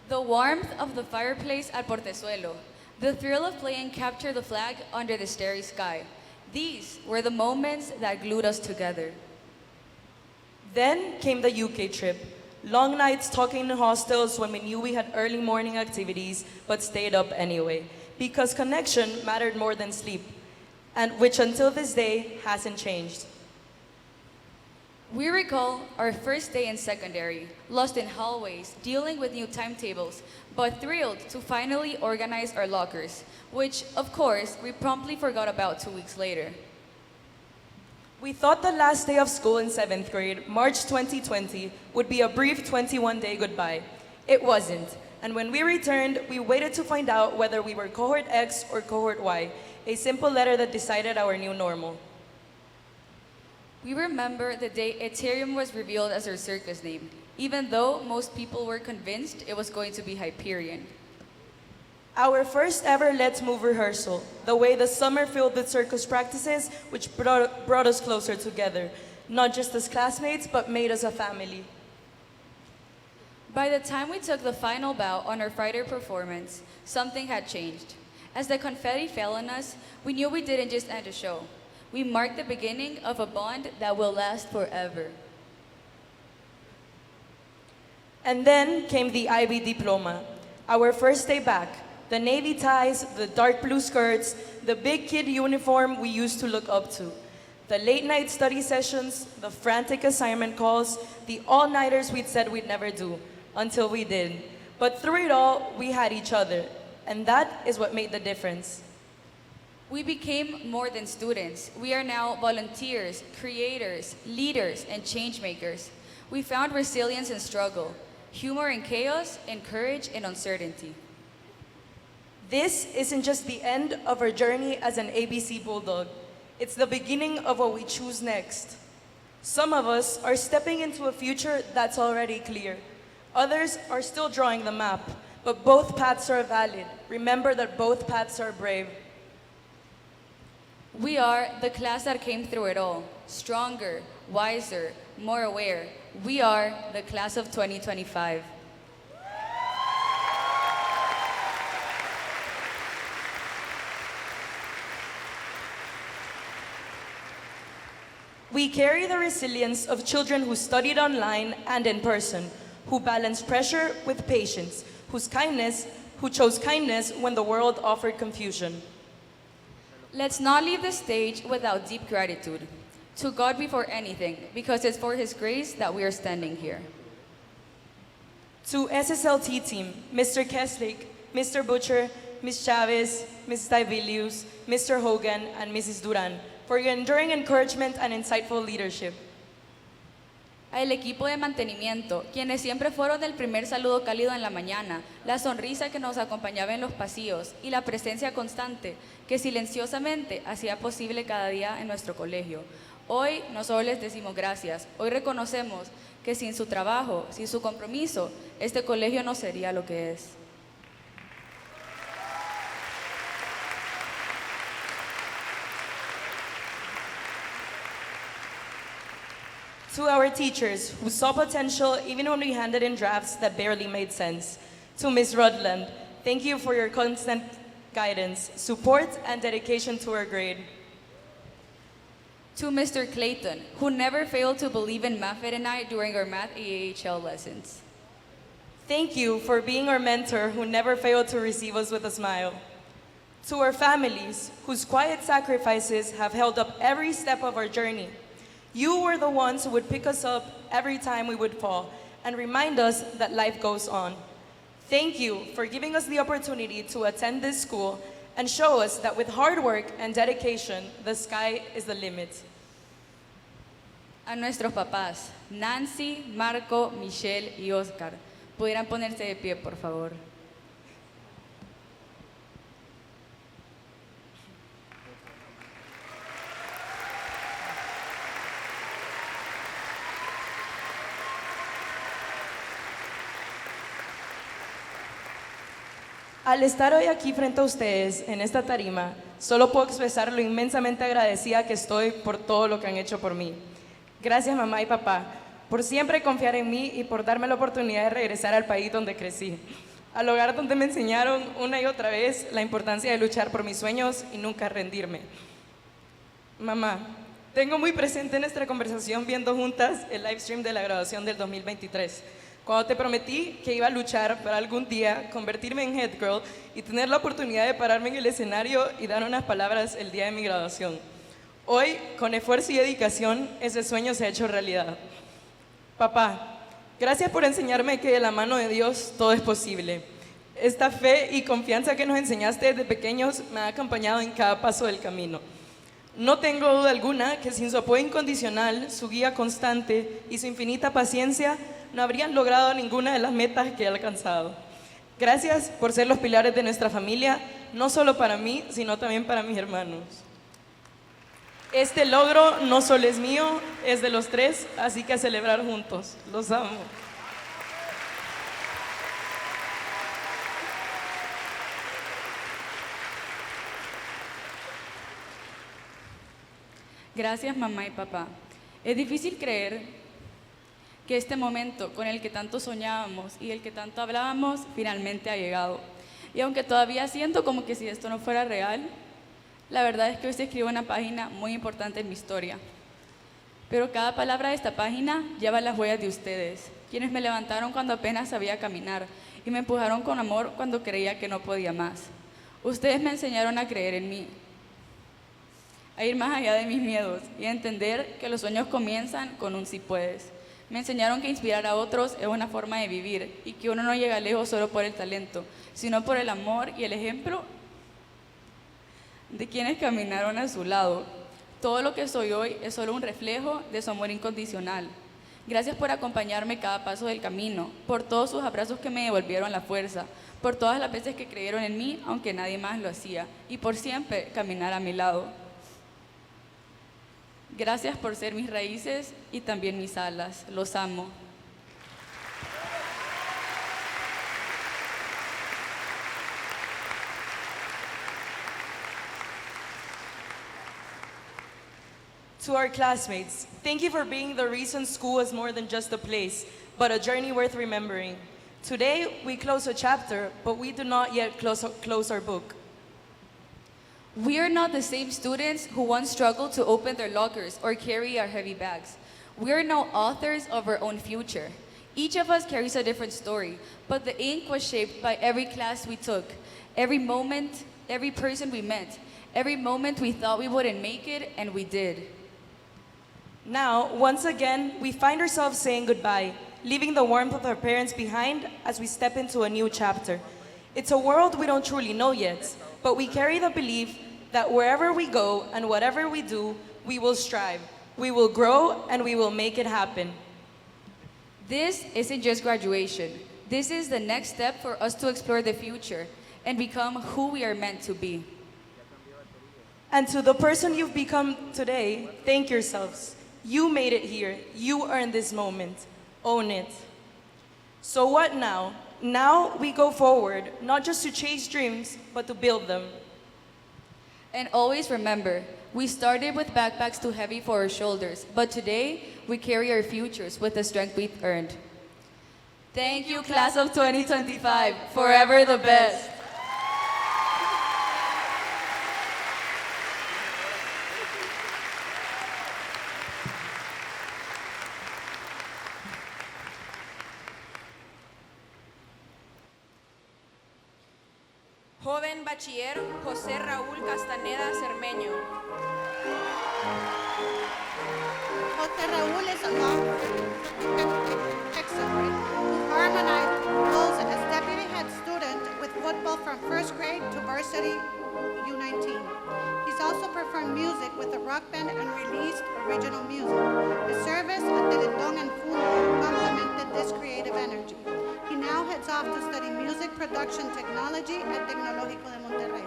The warmth of the fireplace at Portezuelo, the thrill of playing capture the flag under the starry sky. These were the moments that glued us together. Then came the UK trip. Long nights talking in hostels when we knew we had early morning activities, but stayed up anyway, because connection mattered more than sleep, and which until this day hasn't changed. We recall our first day in secondary, lost in hallways, dealing with new timetables, but thrilled to finally organize our lockers, which, of course, we promptly forgot about 2 weeks later. We thought the last day of school in 7th grade, March 2020, would be a brief 21-day goodbye. It wasn't, and when we returned, we waited to find out whether we were cohort X or cohort Y, a simple letter that decided our new normal. We remember the day Ethereum was revealed as our circus name, even though most people were convinced it was going to be Hyperion. Our first ever Let's Move rehearsal, the way the summer filled with circus practices, which brought us closer together, not just as classmates, but made us a family. By the time we took the final bow on our Friday performance, something had changed. As the confetti fell on us, we knew we didn't just end a show. We marked the beginning of a bond that will last forever. And then came the IB diploma, our first day back. The navy ties, the dark blue skirts, the big kid uniform we used to look up to. The late night study sessions, the frantic assignment calls, the all-nighters we'd said we'd never do, until we did. But through it all, we had each other, and that is what made the difference. We became more than students. We are now volunteers, creators, leaders, and change makers. We found resilience in struggle, humor in chaos, and courage in uncertainty. This isn't just the end of our journey as an ABC Bulldog. It's the beginning of what we choose next. Some of us are stepping into a future that's already clear. Others are still drawing the map, but both paths are valid. Remember that both paths are brave. We are the class that came through it all, stronger, wiser, more aware. We are the class of 2025. We carry the resilience of children who studied online and in person, who balanced pressure with patience, who chose kindness when the world offered confusion. Let's not leave the stage without deep gratitude. To God before anything, because it's for His grace that we are standing here. To SSLT team, Mr. Keslik, Mr. Butcher, Ms. Chavez, Ms. Tivilius, Mr. Hogan, and Mrs. Duran, for your enduring encouragement and insightful leadership. Al equipo de mantenimiento, quienes siempre fueron el primer saludo cálido en la mañana, la sonrisa que nos acompañaba en los pasillos y la presencia constante que silenciosamente hacía posible cada día en nuestro colegio. Hoy no solo les decimos gracias, hoy reconocemos que sin su trabajo, sin su compromiso, este colegio no sería lo que es. To our teachers who saw potential even when we handed in drafts that barely made sense. To Ms. Rudland, thank you for your constant guidance, support, and dedication to our grade. To Mr. Clayton, who never failed to believe in Mafed and I during our math AAHL lessons. Thank you for being our mentor who never failed to receive us with a smile. To our families, whose quiet sacrifices have held up every step of our journey. You were the ones who would pick us up every time we would fall and remind us that life goes on. Thank you for giving us the opportunity to attend this school and show us that with hard work and dedication, the sky is the limit. A nuestros papás, Nancy, Marco, Michelle y Oscar, ¿pudieran ponerse de pie, por favor? Al estar hoy aquí frente a ustedes, en esta tarima, solo puedo expresar lo inmensamente agradecida que estoy por todo lo que han hecho por mí. Gracias, mamá y papá, por siempre confiar en mí y por darme la oportunidad de regresar al país donde crecí, al hogar donde me enseñaron una y otra vez la importancia de luchar por mis sueños y nunca rendirme. Mamá, tengo muy presente nuestra conversación viendo juntas el live stream de la graduación del 2023, cuando te prometí que iba a luchar para algún día convertirme en head girl y tener la oportunidad de pararme en el escenario y dar unas palabras el día de mi graduación. Hoy, con esfuerzo y dedicación, ese sueño se ha hecho realidad. Papá, gracias por enseñarme que de la mano de Dios todo es posible. Esta fe y confianza que nos enseñaste desde pequeños me ha acompañado en cada paso del camino. No tengo duda alguna que sin su apoyo incondicional, su guía constante y su infinita paciencia, no habrían logrado ninguna de las metas que he alcanzado. Gracias por ser los pilares de nuestra familia, no solo para mí, sino también para mis hermanos. Este logro no solo es mío, es de los tres, así que a celebrar juntos. Los amo. Gracias, mamá y papá. Es difícil creer que este momento con el que tanto soñábamos y del que tanto hablábamos finalmente ha llegado. Y aunque todavía siento como que si esto no fuera real, la verdad es que hoy se escribe una página muy importante en mi historia. Pero cada palabra de esta página lleva las huellas de ustedes, quienes me levantaron cuando apenas sabía caminar y me empujaron con amor cuando creía que no podía más. Ustedes me enseñaron a creer en mí, a ir más allá de mis miedos y a entender que los sueños comienzan con un sí puedes. Me enseñaron que inspirar a otros es una forma de vivir y que uno no llega lejos solo por el talento, sino por el amor y el ejemplo de quienes caminaron a su lado. Todo lo que soy hoy es solo un reflejo de su amor incondicional. Gracias por acompañarme cada paso del camino, por todos sus abrazos que me devolvieron la fuerza, por todas las veces que creyeron en mí aunque nadie más lo hacía y por siempre caminar a mi lado. Gracias por ser mis raíces y también mis alas. Los amo. To our classmates, thank you for being the reason school is more than just a place, but a journey worth remembering. Today, we close a chapter, but we do not yet close our book. We are not the same students who once struggled to open their lockers or carry our heavy bags. We are now authors of our own future. Each of us carries a different story, but the ink was shaped by every class we took, every moment, every person we met, every moment we thought we wouldn't make it, and we did. Now, once again, we find ourselves saying goodbye, leaving the warmth of our parents behind as we step into a new chapter. It's a world we don't truly know yet, but we carry the belief that wherever we go and whatever we do, we will strive, we will grow, and we will make it happen. This isn't just graduation. This is the next step for us to explore the future and become who we are meant to be. And to the person you've become today, thank yourselves. You made it here. You earned this moment. Own it. So what now? Now we go forward, not just to chase dreams, but to build them. And always remember, we started with backpacks too heavy for our shoulders, but today we carry our futures with the strength we've earned. Thank you, class of 2025. Forever the best. Joven bachiller José Raúl Castaneda Cermeño. Jose Raul is a law expert who harmonized roles as deputy head student with football from first grade to varsity U19. He's also performed music with a rock band and released original music. His service at Teletón and Fundo complemented this creative energy. He now heads off to study music production technology at Tecnológico de Monterrey.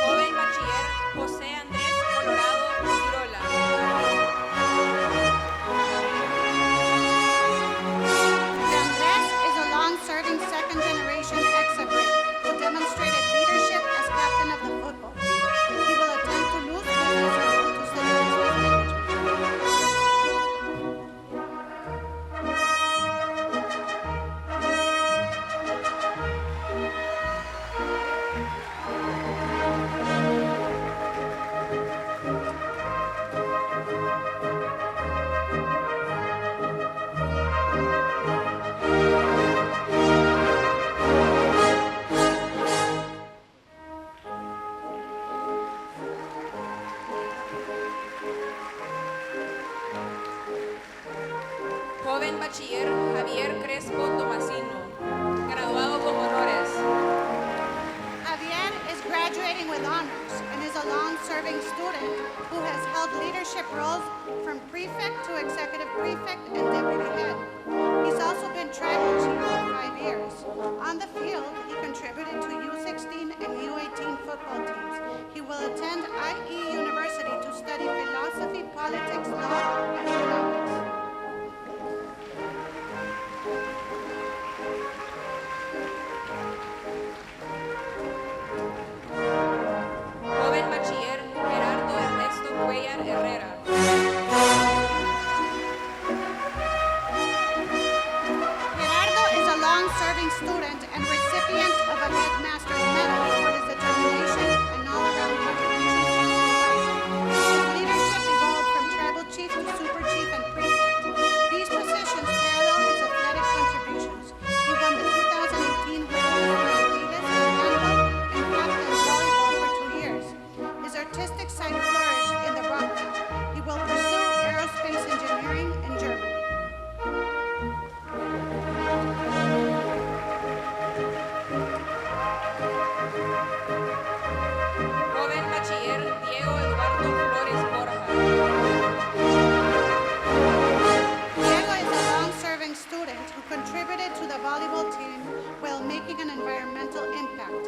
Joven bachiller José Andrés Colorado Cirola. Andres is a long-serving second-generation exhibit who demonstrated leadership as captain of the football team. He will attempt to lose business role to study business management. Joven bachiller Javier Crespo Tomasino. Graduado con honores. Javier is graduating with honors and is a long-serving student who has held leadership roles from prefect to executive prefect and deputy head. He's also been tribal chief for 5 years. On the field, he contributed to U16 and U18 football teams. He will attend IE University to study philosophy, politics, law, and economics. Joven bachiller Gerardo Ernesto Cuellar Herrera. Gerardo is a long-serving student and recipient of a headmaster's medal for his determination and all-around contributions to society. His leadership evolved from tribal chief to super chief and prefect. These positions parallel his athletic contributions. He won the 2018 Juegos Infantiles in handball and captained volleyball for 2 years. His artistic side flourished in the rock band. He will pursue aerospace engineering in Germany. Joven bachiller Diego Eduardo Flores Borja. Diego is a long-serving student who contributed to the volleyball team while making an environmental impact,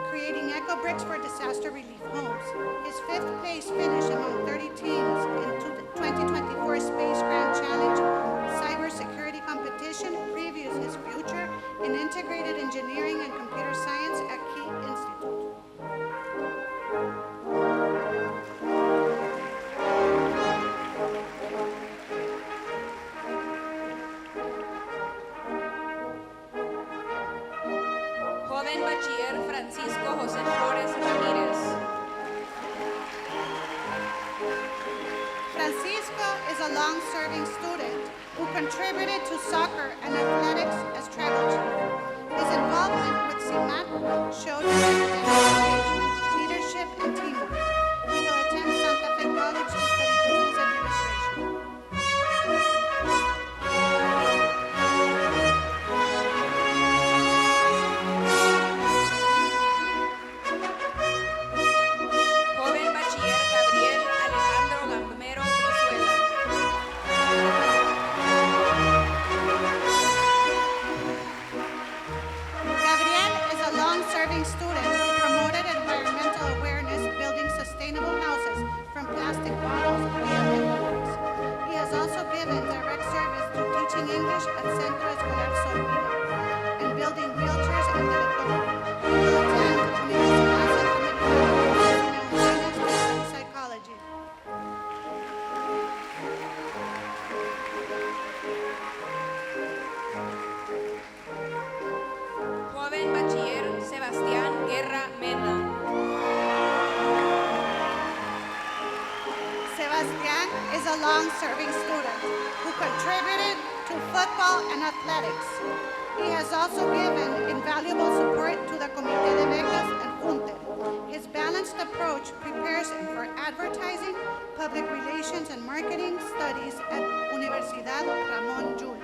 creating eco bricks for disaster relief homes. His 5th place finish among 30 teams in 2024 Space Grand Challenge cybersecurity competition previews his future in integrated engineering and computer science at Key Institute. Joven bachiller Francisco José Flores Ramírez. Francisco is a long-serving student who contributed to soccer and athletics as travel chief. His involvement with CIMAT showed his academic engagement, leadership, and teamwork. He will attend Santa Fe College to study business administration. Joven bachiller Gabriel Alejandro Gamero Brizuela. Gabriel is a long-serving student who promoted environmental awareness, building sustainable houses from plastic bottles via eco-bricks. He has also given direct service through teaching English at Centro Escolar Sorbida and building wheelchairs at Valedictorian. He will attend Universidad Centroamericana de Humanas to study psychology. Joven bachiller Sebastián Guerra Mena. Sebastian is a long-serving student who contributed to football and athletics. He has also given invaluable support to the Comité de Becas and Junte. His balanced approach prepares him for advertising, public relations, and marketing studies at Universidad Ramón Llull.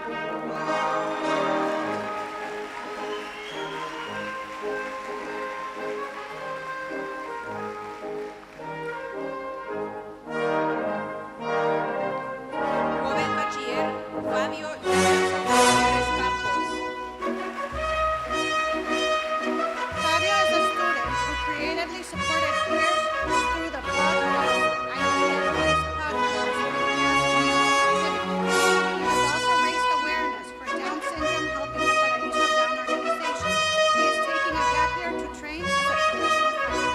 Joven bachiller Fabio Jefferson Gutiérrez Campos. Fabio is a student who creatively supported peers through the podcast I Need Advice podcast with past community activities. He has also raised awareness for Down syndrome, helping the Paraíso Down organization. He is taking a gap year to train as a professional fighter.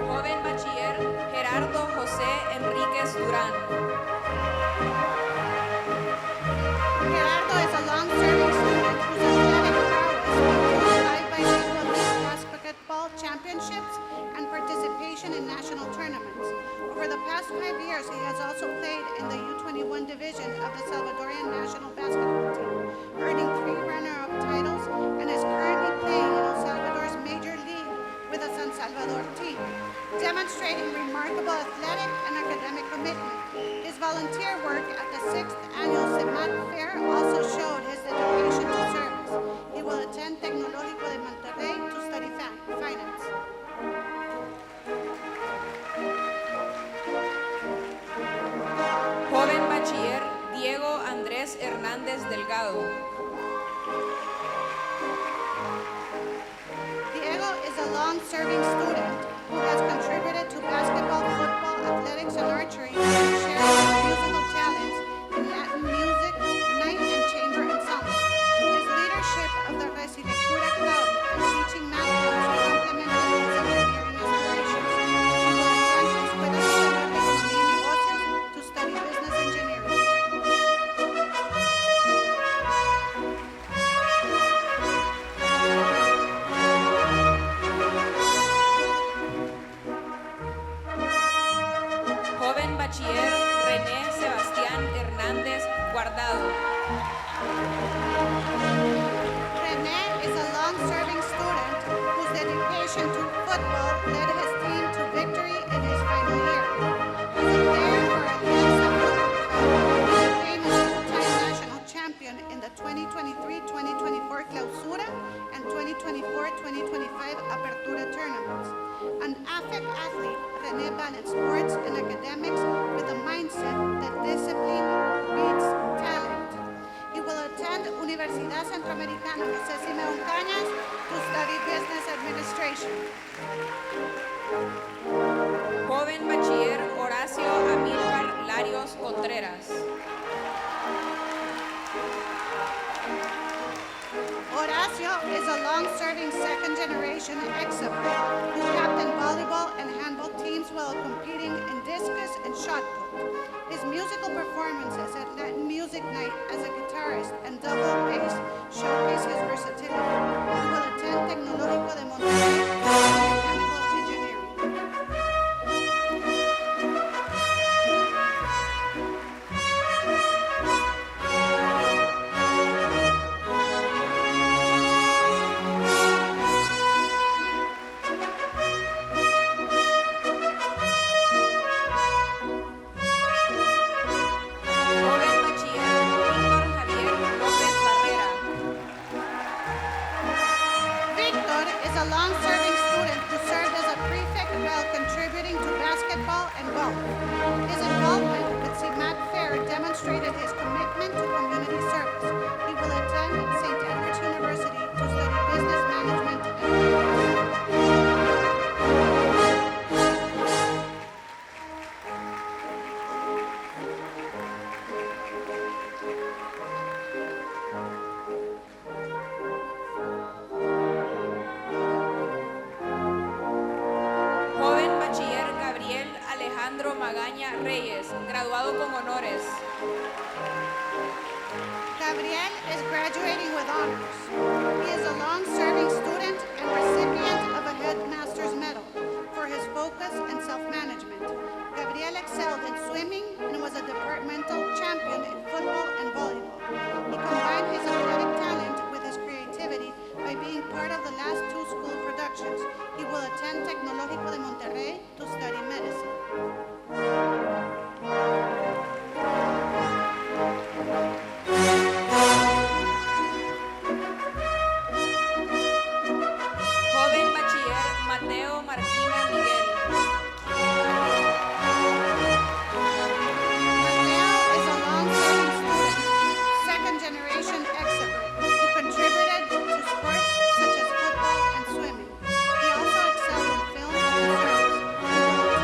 Joven bachiller Gerardo José Enríquez Durán. Gerardo is a long-serving student whose athletic prowess includes 5x2 Elite basketball championships and participation in national tournaments. Over the past 5 years, he has also played in the U21 division of the Salvadorian national basketball team, earning 3 runner-up titles, and is currently playing in El Salvador's major league with the San Salvador team, demonstrating remarkable athletic and academic commitment. His volunteer work at the 6th annual CIMAT Fair also showed his dedication to service. He will attend Tecnológico de Monterrey to study Delgado. Diego is a long-serving student who has contributed to basketball, football, athletics, and archery, and shares his musical talents in Latin music, night, and chamber ensemble. His leadership of the Valedictorian Club and teaching math complemented his engineering aspirations. He will attend Escuela Superior de Economía y Negocios to study business engineering. Joven bachiller René Sebastián Hernández Guardado. René is a long-serving student whose dedication to football led his team to victory in his final year. As a player for Alianza Football Club, he became a two-time national champion in the 2023-2024 Clausura and 2024-2025 Apertura tournaments. An affect athlete, René balanced sports and academics with a mindset that discipline beats talent. He will attend Universidad Centroamericana José Simeón Cañas to study business administration. Joven bachiller Horacio Amílcar Larios Contreras. Horacio is a long-serving second-generation exabrate who captained volleyball and handball teams while competing in discus and shot put. His musical performances at Latin Music Night as a guitarist and double bass showcase his versatility. He will attend Tecnológico de Monterrey to study mechanical engineering. Joven bachiller Víctor Javier López Barrera. Victor is a long-serving student who served as a prefect while contributing to basketball and golf. His involvement with CIMAT Fair demonstrated his commitment to community service. He will attend St. Edward's University to study business management and finance. Joven bachiller Gabriel Alejandro Magaña Reyes, graduado con honores. Gabriel is graduating with honors. He is a long-serving student and recipient of a Headmaster's Medal for his focus and self-management. Gabriel excelled in swimming and was a departmental champion in football and volleyball. He combined his athletic talent with his creativity by being part of the last two school productions. He will attend Tecnológico de Monterrey to study medicine. Joven bachiller Mateo Marquina Miguel. Mateo is a long-serving student, second-generation exabrate, who contributed to sports such as football and swimming. He also excelled in film and service. He will attend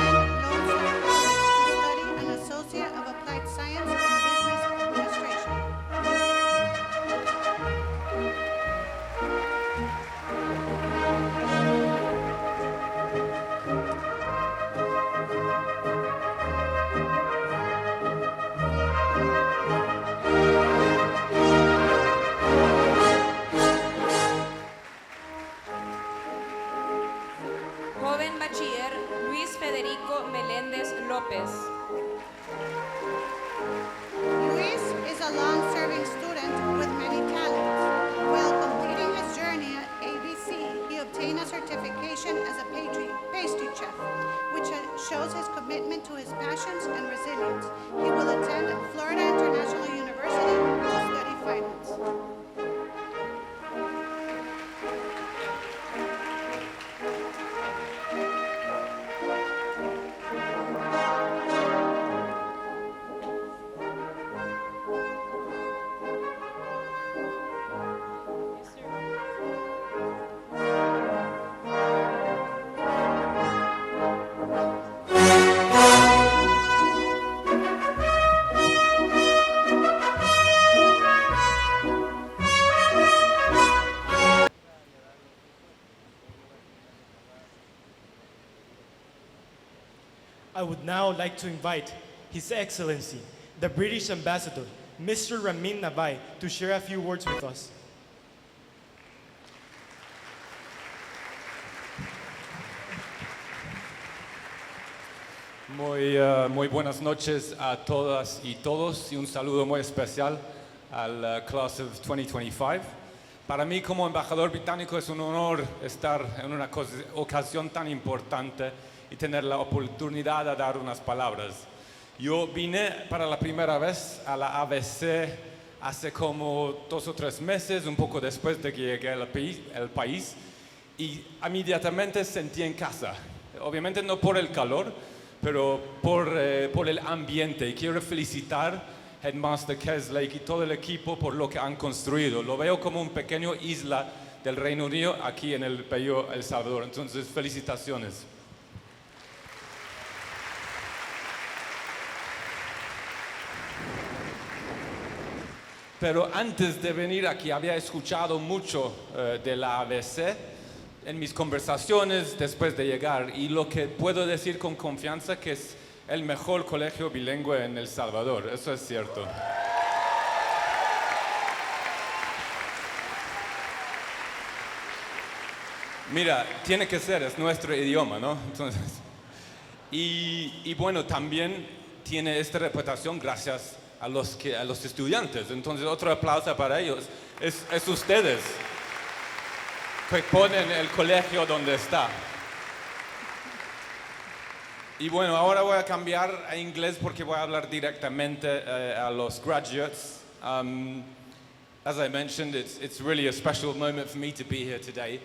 Lone Star College to study an Associate of Applied Science in Business Administration. Joven bachiller Luis Federico Meléndez López. Luis is a long-serving student with many talents. While completing his journey at ABC, he obtained a certification as a pastry chef, which shows his commitment to his passions and resilience. He will attend Florida International University to study finance. I would now like to invite His Excellency, the British Ambassador, Mr. Ramin Navai, to share a few words with us. Muy buenas noches a todas y todos y un saludo muy especial al Class of 2025. Para mí como embajador británico es un honor estar en una ocasión tan importante y tener la oportunidad de dar unas palabras. Yo vine para la primera vez a la ABC hace como 2 o 3 meses, un poco después de que llegué al país, y inmediatamente sentí en casa. Obviamente no por el calor, pero por el ambiente. Y quiero felicitar a Headmaster Keslake y todo el equipo por lo que han construido. Lo veo como un pequeño isla del Reino Unido aquí en el bello El Salvador. Entonces, felicitaciones. Pero antes de venir aquí había escuchado mucho de la ABC en mis conversaciones después de llegar, y lo que puedo decir con confianza que es el mejor colegio bilingüe en El Salvador. Eso es cierto. Mira, tiene que ser, es nuestro idioma, ¿no? Entonces, y bueno, también tiene esta reputación gracias a los estudiantes. Entonces, otro aplauso para ellos. Es ustedes que ponen el colegio donde está. Y bueno, ahora voy a cambiar a inglés porque voy a hablar directamente a los graduates. As I mentioned, it's really a special moment for me to be here today,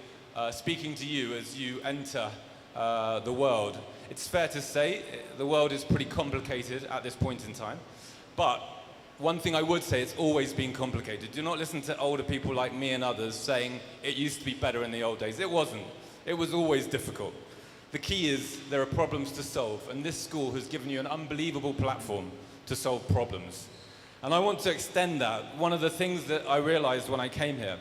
speaking to you as you enter the world. It's fair to say the world is pretty complicated at this point in time, but one thing I would say, it's always been complicated. Do not listen to older people like me and others saying it used to be better in the old days. It wasn't. It was always difficult. The key is there are problems to solve, and this school has given you an unbelievable platform to solve problems. And I want to extend that. One of the things that I realized when I came here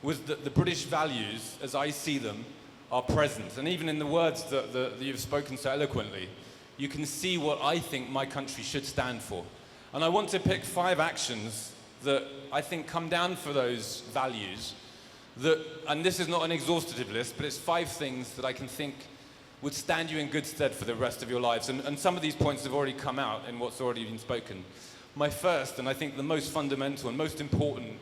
was that the British values, as I see them, are present. And even in the words that you've spoken so eloquently, you can see what I think my country should stand for. And I want to pick 5 actions that I think come down for those values. And this is not an exhaustive list, but it's 5 things that I can think would stand you in good stead for the rest of your lives. And some of these points have already come out in what's already been spoken. My first, and I think the most fundamental and most important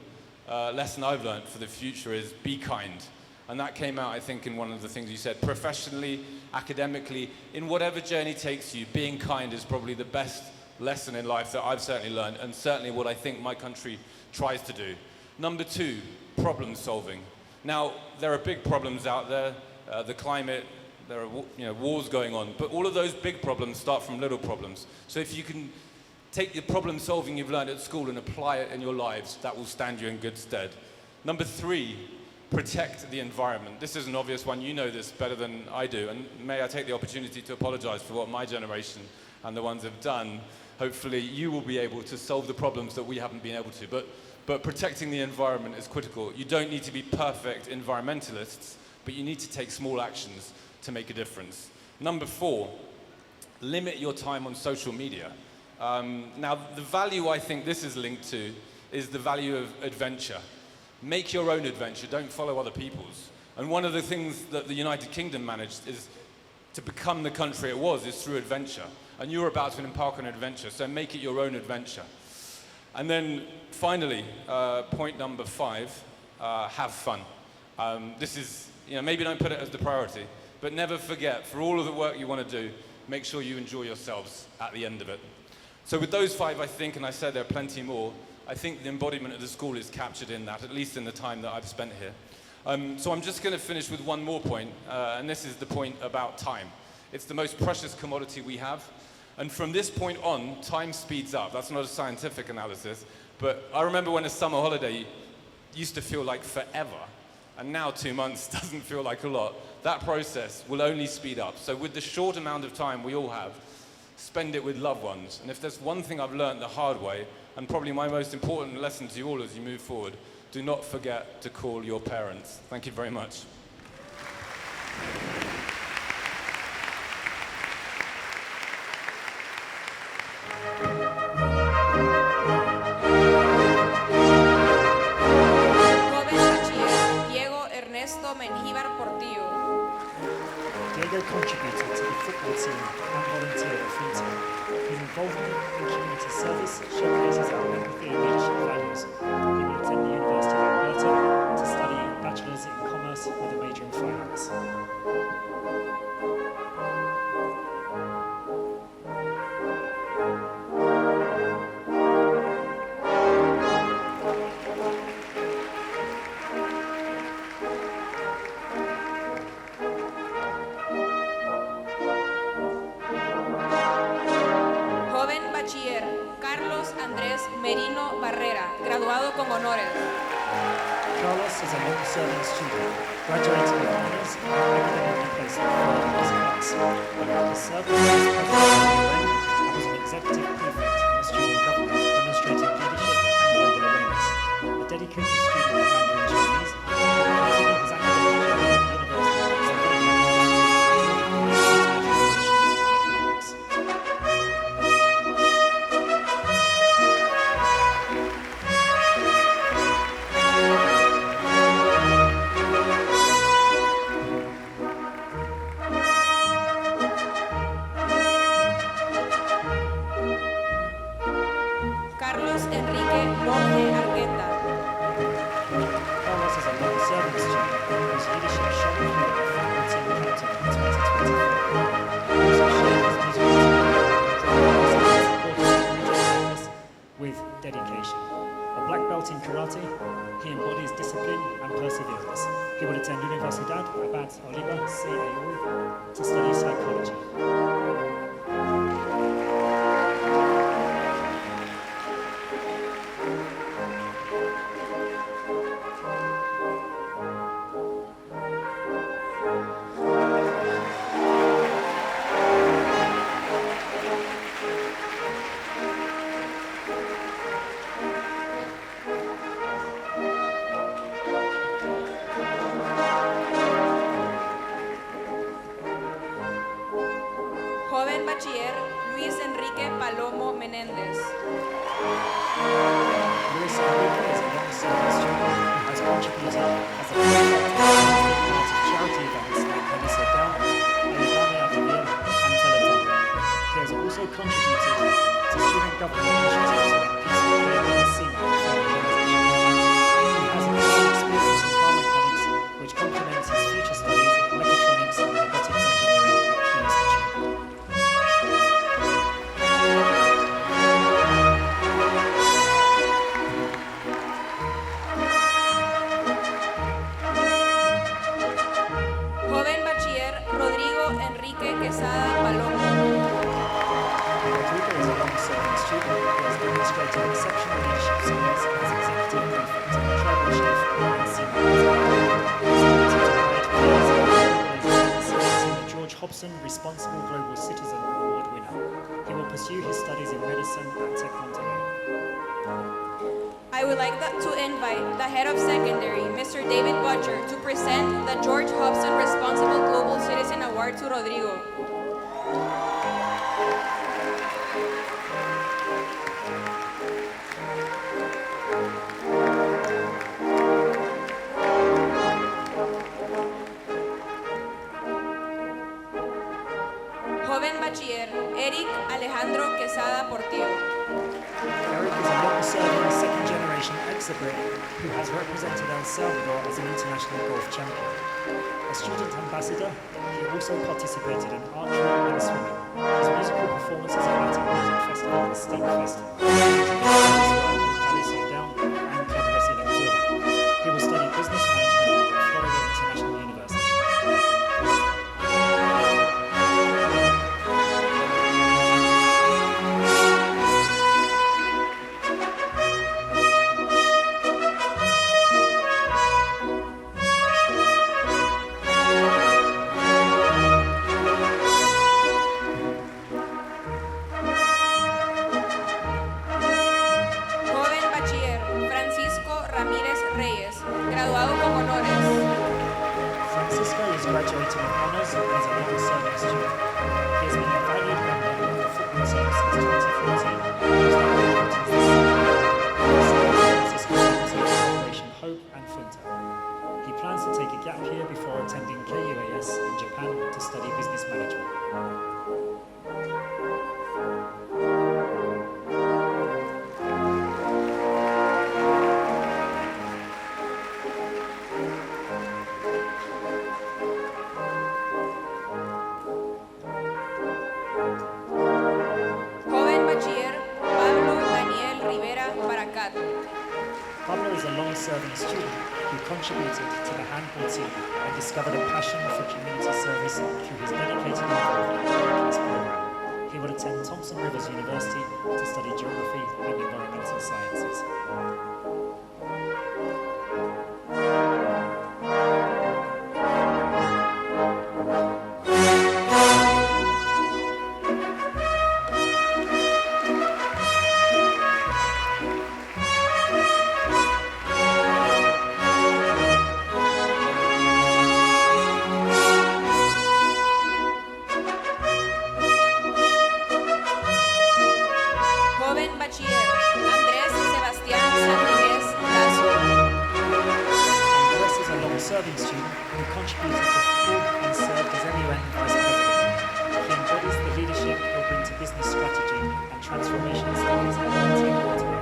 lesson I've learned for the future is be kind. And that came out, I think, in one of the things you said. Professionally, academically, in whatever journey takes you, being kind is probably the best lesson in life that I've certainly learned, and certainly what I think my country tries to do. Number 2, problem solving. Now, there are big problems out there, the climate, there are wars going on, but all of those big problems start from little problems. So if you can take the problem solving you've learned at school and apply it in your lives, that will stand you in good stead. Number 3, protect the environment. This is an obvious one, you know this better than I do, and may I take the opportunity to apologize for what my generation and the ones have done. Hopefully you will be able to solve the problems that we haven't been able to. But protecting the environment is critical. You don't need to be perfect environmentalists, but you need to take small actions to make a difference. Number 4, limit your time on social media. Now, the value I think this is linked to is the value of adventure. Make your own adventure, don't follow other people's. And one of the things that the United Kingdom managed is to become the country it was, is through adventure. And you're about to embark on an adventure, so make it your own adventure. And then finally, point number 5, have fun. This is, maybe don't put it as the priority, but never forget, for all of the work you want to do, make sure you enjoy yourselves at the end of it. So with those 5, I think, and I said there are plenty more, I think the embodiment of the school is captured in that, at least in the time that I've spent here. So I'm just going to finish with one more point, and this is the point about time. It's the most precious commodity we have. And from this point on, time speeds up. That's not a scientific analysis, but I remember when a summer holiday used to feel like forever, and now 2 months doesn't feel like a lot. That process will only speed up. So with the short amount of time we all have, spend it with loved ones. And if there's one thing I've learned the hard way, and probably my most important lesson to you all as you move forward, do not forget to call your parents. Thank you very much. Rodrigo contributed to the football team and volunteered at Funta. His involvement in community service showcases our empathy and leadership values. He will attend the University of Alberta to study a bachelor's in commerce with a major in finance. Joven bachiller Carlos Andrés Merino Barrera, graduado con honores. Carlos is a long-serving student, graduating with honors and academically placed in third class. He served as vice president of the UN and was an executive prefect in the student government, demonstrating leadership and global awareness. A dedicated student of Mandarin Chinese, he will continue his academic journey at the university as a very young international relations and economics. Carlos Enrique Monge Argueta. Carlos is a long-serving student whose leadership shone through at the football team captain in 2024. He also shared his musical talent with dedication. A black belt in karate, he embodies discipline and perseverance. He will attend Universidad Abad Oliva CAU to study psychology. Joven bachiller Luis Enrique Palomo Menéndez. Luis Enrique is a long-serving student who has contributed as a prefect to charity events like Melissa Down, Ayudame a Vivir, and Teletón. He has also contributed to student government initiatives like Peace and Care and SEMA for organization. He has a broad experience in car mechanics, which complements his future studies in mechatronics and robotics engineering at Key Institute. Joven bachiller Rodrigo Enrique Quesada Palomo. Rodrigo is a long-serving student who has demonstrated exceptional leadership skills as executive prefect and tribal chief at SEMA. His ability to guide peers and organizations makes him a George Hobson Responsible Global Citizen Award winner. He will pursue his studies in medicine at Tech Monterrey. I would like to invite the head of secondary, Mr. David Butcher, to present the George Hobson Responsible Global Citizen Award to Rodrigo. Joven bachiller Eric Alejandro Quesada Portillo. Eric is a long-serving second-generation ex-Brit who has represented El Salvador as an international golf champion. A student ambassador, he also participated in archery and swimming. His musical performances at Latin Music Festival and Steam Fest and Club Residencial. He will study business management at Florida International University. Joven bachiller Francisco Ramírez Reyes, graduado con honores. Francisco is graduating with honors and is a long-serving student. He has been a valued member of the football team since 2014. Francisco volunteered at Operation Hope and Funta. He plans to take a gap year before attending KUAS in Japan to study business discovered a passion for community service through his dedicated involvement in the Workplace program. He would attend Thompson Rivers University to study geography and environmental sciences. Joven bachiller Andrés Sebastián Santíguez Lazo. Andres is a long-serving student who contributed to FUB and served as MUN Vice President. He embodies the leadership he'll bring to business strategy and transformation studies at UT Waterloo.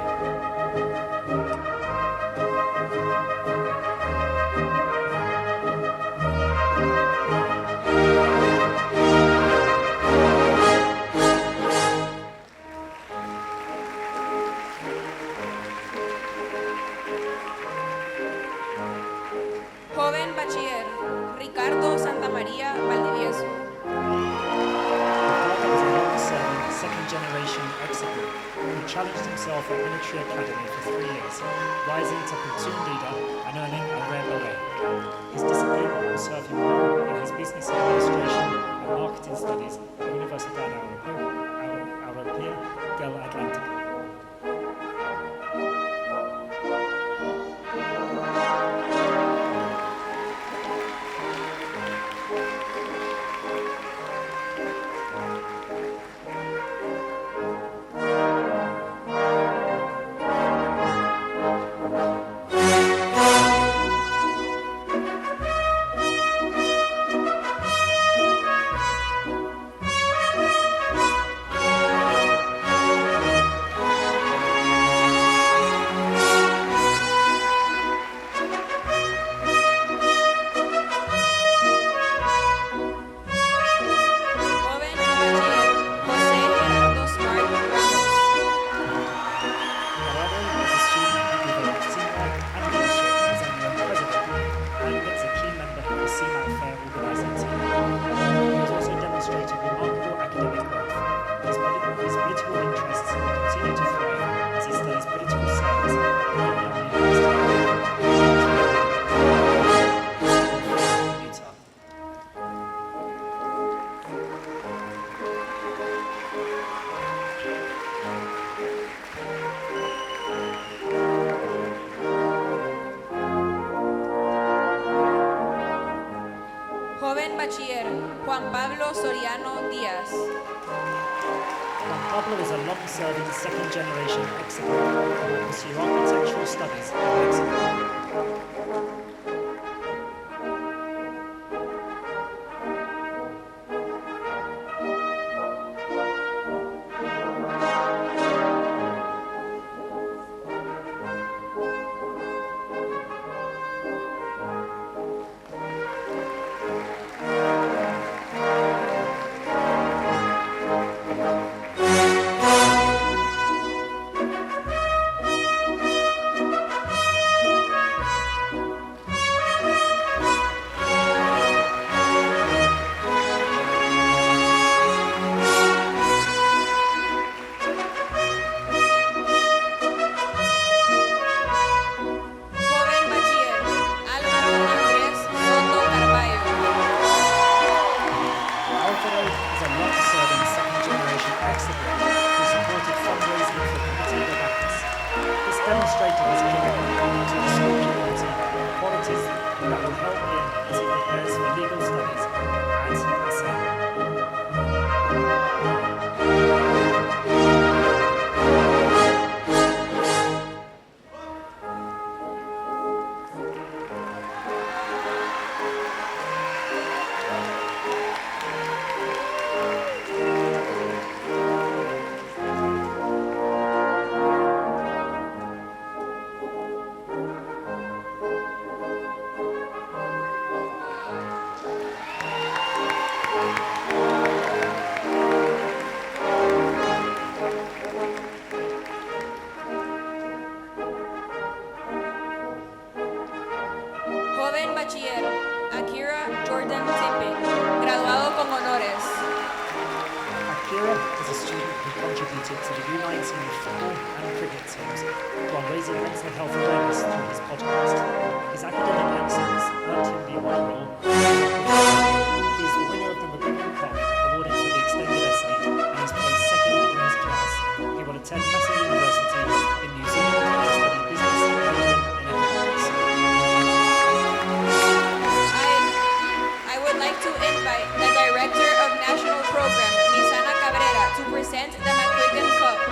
Joven bachiller Ricardo Santamaría Valdivieso. Ricardo was a long-serving, second-generation executive who challenged himself at military academy for 3 years, rising to platoon leader and earning a rare beret. His discipline will serve him well in his business administration and marketing studies at Universidad Europea del Atlántico. Joven bachiller José Gerardo Smart Ramos. Gerardo is a student who developed teamwork and leadership as MUN president and as a key member of the CMAT Fair organising team. He has also demonstrated remarkable academic growth. His political interests will continue to thrive as he studies political science at Brigham Young University. Utah. Joven bachiller Juan Pablo Soriano Díaz. Juan Pablo is a long-serving second-generation executive who will pursue architectural studies in Mexico. for health awareness through his podcast. His academic excellence earned him the inaugural. He is the winner of the McGuigan Cup, awarded for the extended essay, and is placed second in his class. He will attend Massey University in New Zealand to study business management and economics. I would like to invite the Director of National Program, Ms. Ana Cabrera, to present the McGuigan Cup.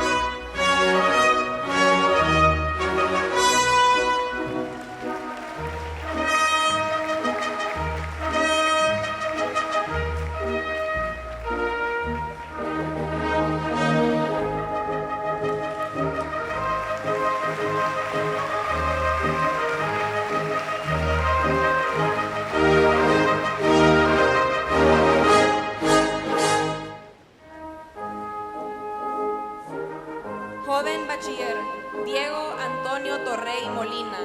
Joven Bachiller, Diego Antonio Torrey Molina.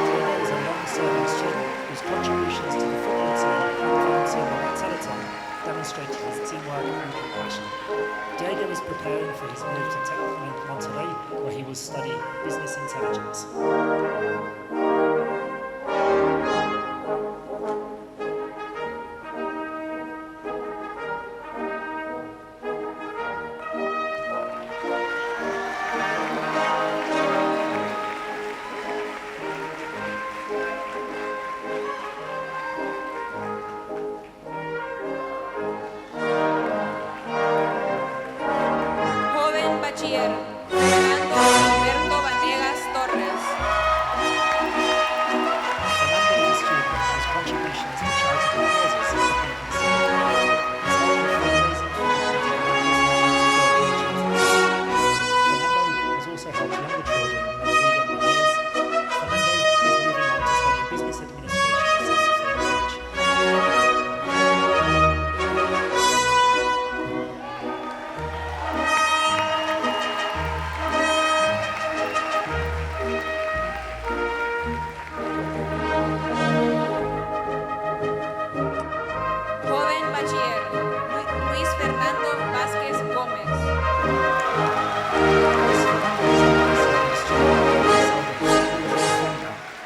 Diego is a long-serving student whose contributions to the football team and film team at Teleton demonstrated his teamwork and compassion. Diego is preparing for his move to Tec Monterrey, where he will study business intelligence. Joven Bachiller, Fernando Alberto Vanegas Torres. Fernando is a student whose contributions to charitable causes have been considered. His help in fundraising for the Fernando has also helped younger children read at Malayas. Fernando is moving on to study business administration at Santa Fe College. Joven Bachiller, Luis Fernando Vázquez Gómez.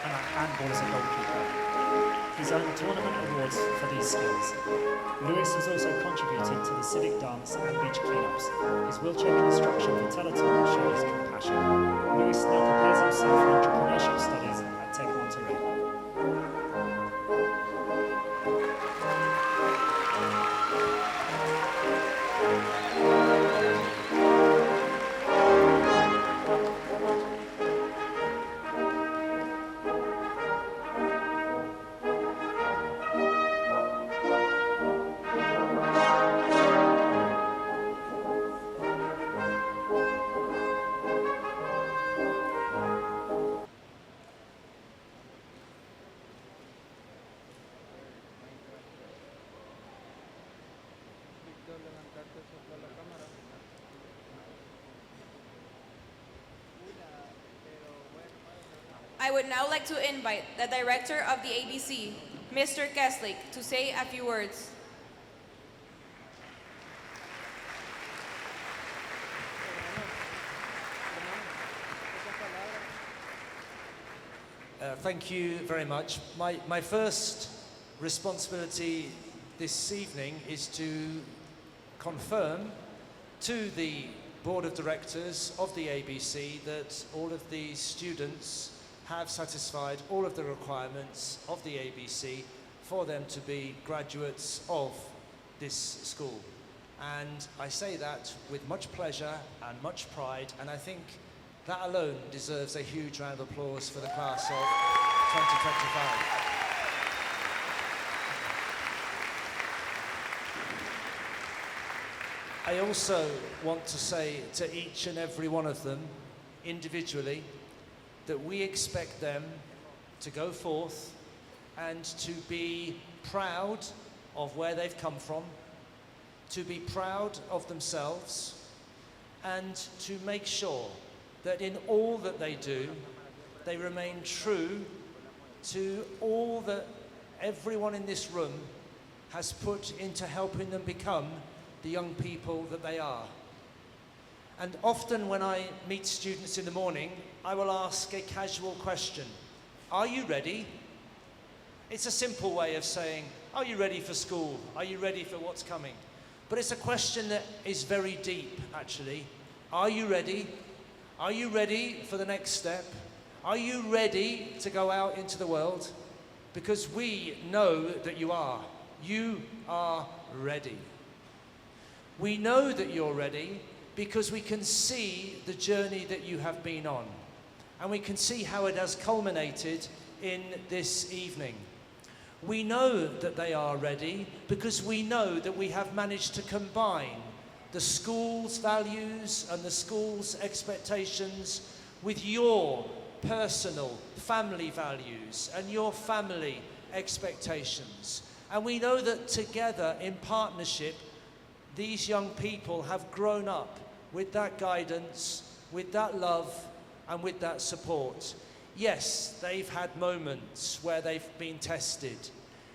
And at handball as a goalkeeper. He's earned tournament awards for these skills. Lewis has also contributed to the civic dance and beach cleanups. His wheelchair construction for Teleton shows compassion. Lewis now prepares himself for entrepreneurship studies at Tec Monterrey. I would now like to invite the Director of the ABC, Mr. Keslick, to say a few words. Thank you very much. My first responsibility this evening is to confirm to the Board of Directors of the ABC that all of the students have satisfied all of the requirements of the ABC for them to be graduates of this school. And I say that with much pleasure and much pride, and I think that alone deserves a huge round of applause for the class of 2025. I also want to say to each and every one of them individually that we expect them to go forth and to be proud of where they've come from, to be proud of themselves, and to make sure that in all that they do, they remain true to all that everyone in this room has put into helping them become the young people that they are. And often when I meet students in the morning, I will ask a casual question. Are you ready? It's a simple way of saying, are you ready for school? Are you ready for what's coming? But it's a question that is very deep, actually. Are you ready? Are you ready for the next step? Are you ready to go out into the world? Because we know that you are. You are ready. We know that you're ready because we can see the journey that you have been on. And we can see how it has culminated in this evening. We know that they are ready because we know that we have managed to combine the school's values and the school's expectations with your personal family values and your family expectations. And we know that together in partnership, these young people have grown up with that guidance, with that love, and with that support. Yes, they've had moments where they've been tested.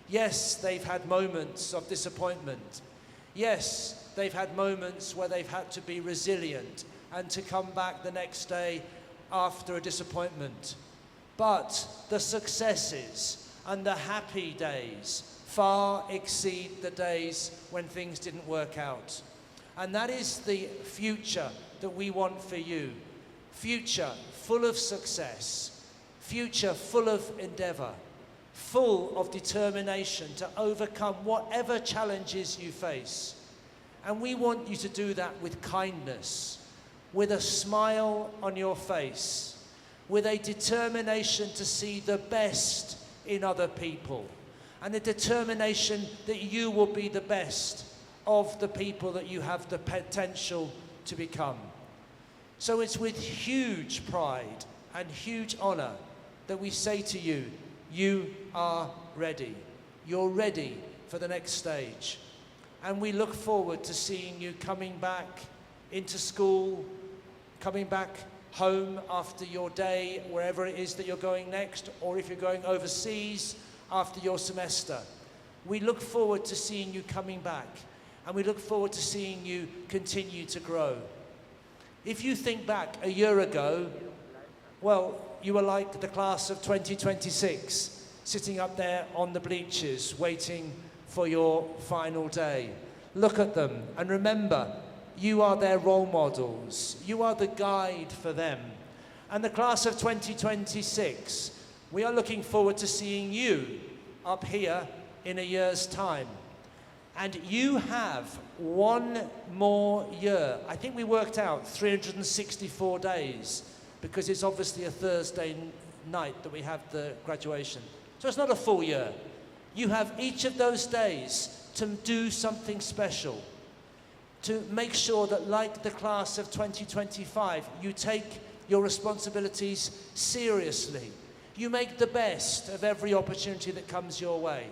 Yes, they've had moments of disappointment. Yes, they've had moments where they've had to be resilient and to come back the next day after a disappointment. But the successes and the happy days far exceed the days when things didn't work out. And that is the future that we want for you. Future full of success, future full of endeavor, full of determination to overcome whatever challenges you face. And we want you to do that with kindness, with a smile on your face, with a determination to see the best in other people, and a determination that you will be the best of the people that you have the potential to become. So it's with huge pride and huge honor that we say to you, you are ready. You're ready for the next stage. And we look forward to seeing you coming back into school, coming back home after your day, wherever it is that you're going next, or if you're going overseas after your semester. We look forward to seeing you coming back, and we look forward to seeing you continue to grow. If you think back a year ago, well, you were like the class of 2026, sitting up there on the bleachers, waiting for your final day. Look at them and remember, you are their role models. You are the guide for them. And the class of 2026, we are looking forward to seeing you up here in a year's time. And you have one more year. I think we worked out 364 days, because it's obviously a Thursday night that we have the graduation. So it's not a full year. You have each of those days to do something special, to make sure that, like the class of 2025, you take your responsibilities seriously. You make the best of every opportunity that comes your way.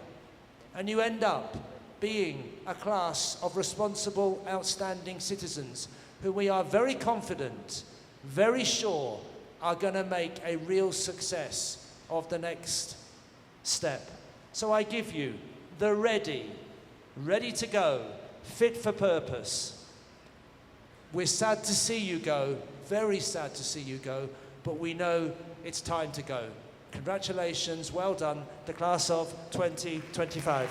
And you end up being a class of responsible, outstanding citizens who we are very confident, very sure are going to make a real success of the next step. So I give you the ready to go, fit for purpose. We're sad to see you go, very sad to see you go, but we know it's time to go. Congratulations, well done, the class of 2025.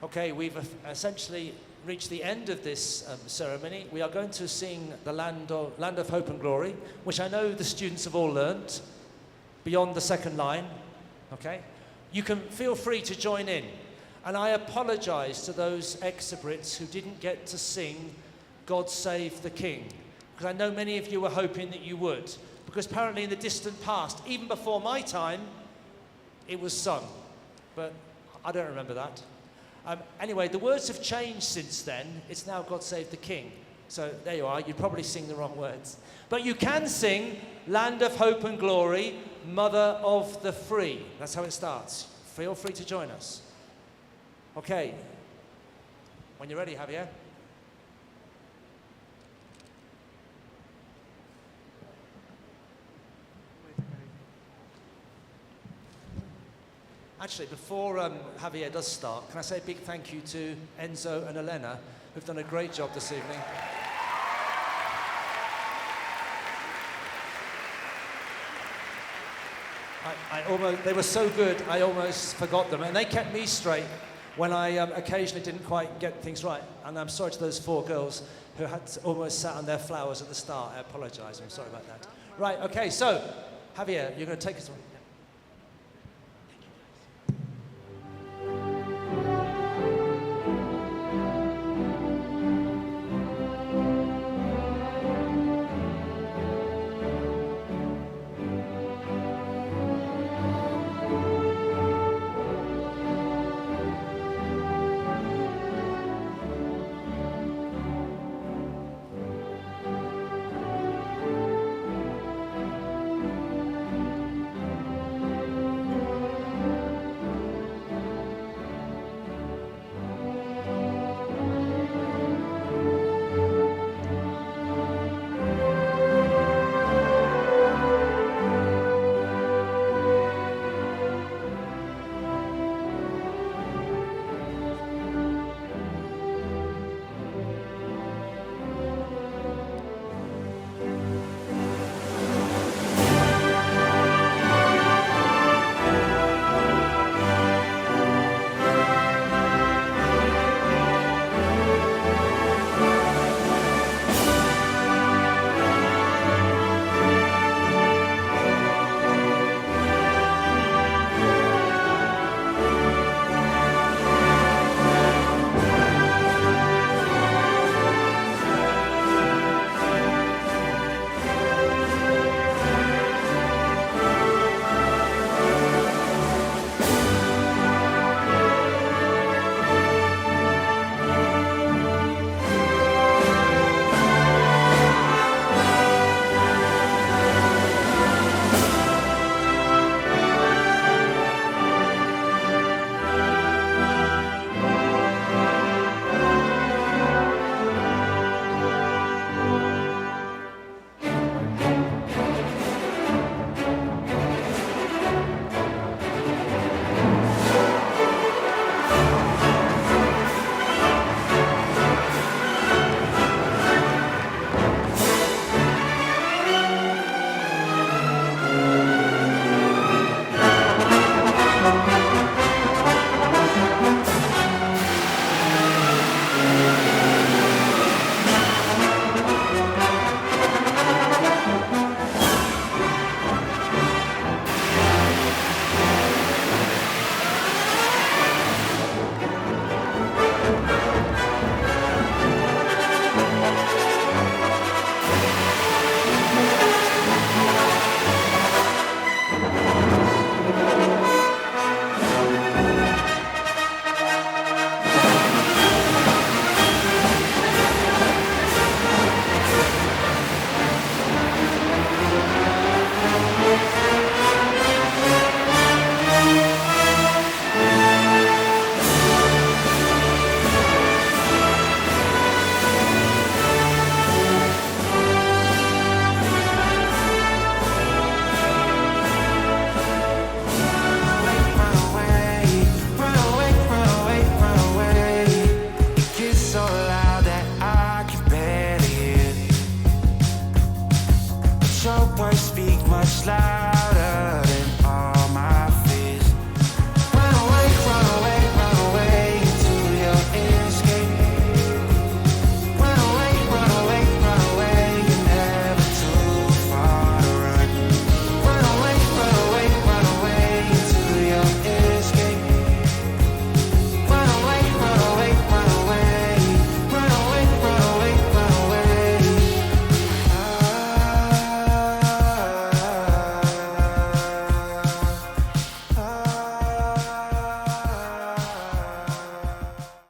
Okay, we've essentially reached the end of this ceremony. We are going to sing the Land of Hope and Glory, which I know the students have all learnt, beyond the second line, okay? You can feel free to join in. And I apologise to those ex-Brits who didn't get to sing God Save the King, because I know many of you were hoping that you would, because apparently in the distant past, even before my time, it was sung. But I don't remember that. Anyway, the words have changed since then. It's now God Save the King. So there you are. You'd probably sing the wrong words. But you can sing Land of Hope and Glory, Mother of the Free. That's how it starts. Feel free to join us. Okay. When you're ready, Javier. actually, before Javier does start, can I say a big thank you to Enzo and Elena, who've done a great job this evening. They were so good, I almost forgot them. And they kept me straight when I occasionally didn't quite get things right. And I'm sorry to those 4 girls who had almost sat on their flowers at the start. I apologize, I'm sorry about that. Right, okay, so, Javier, you're going to take us away.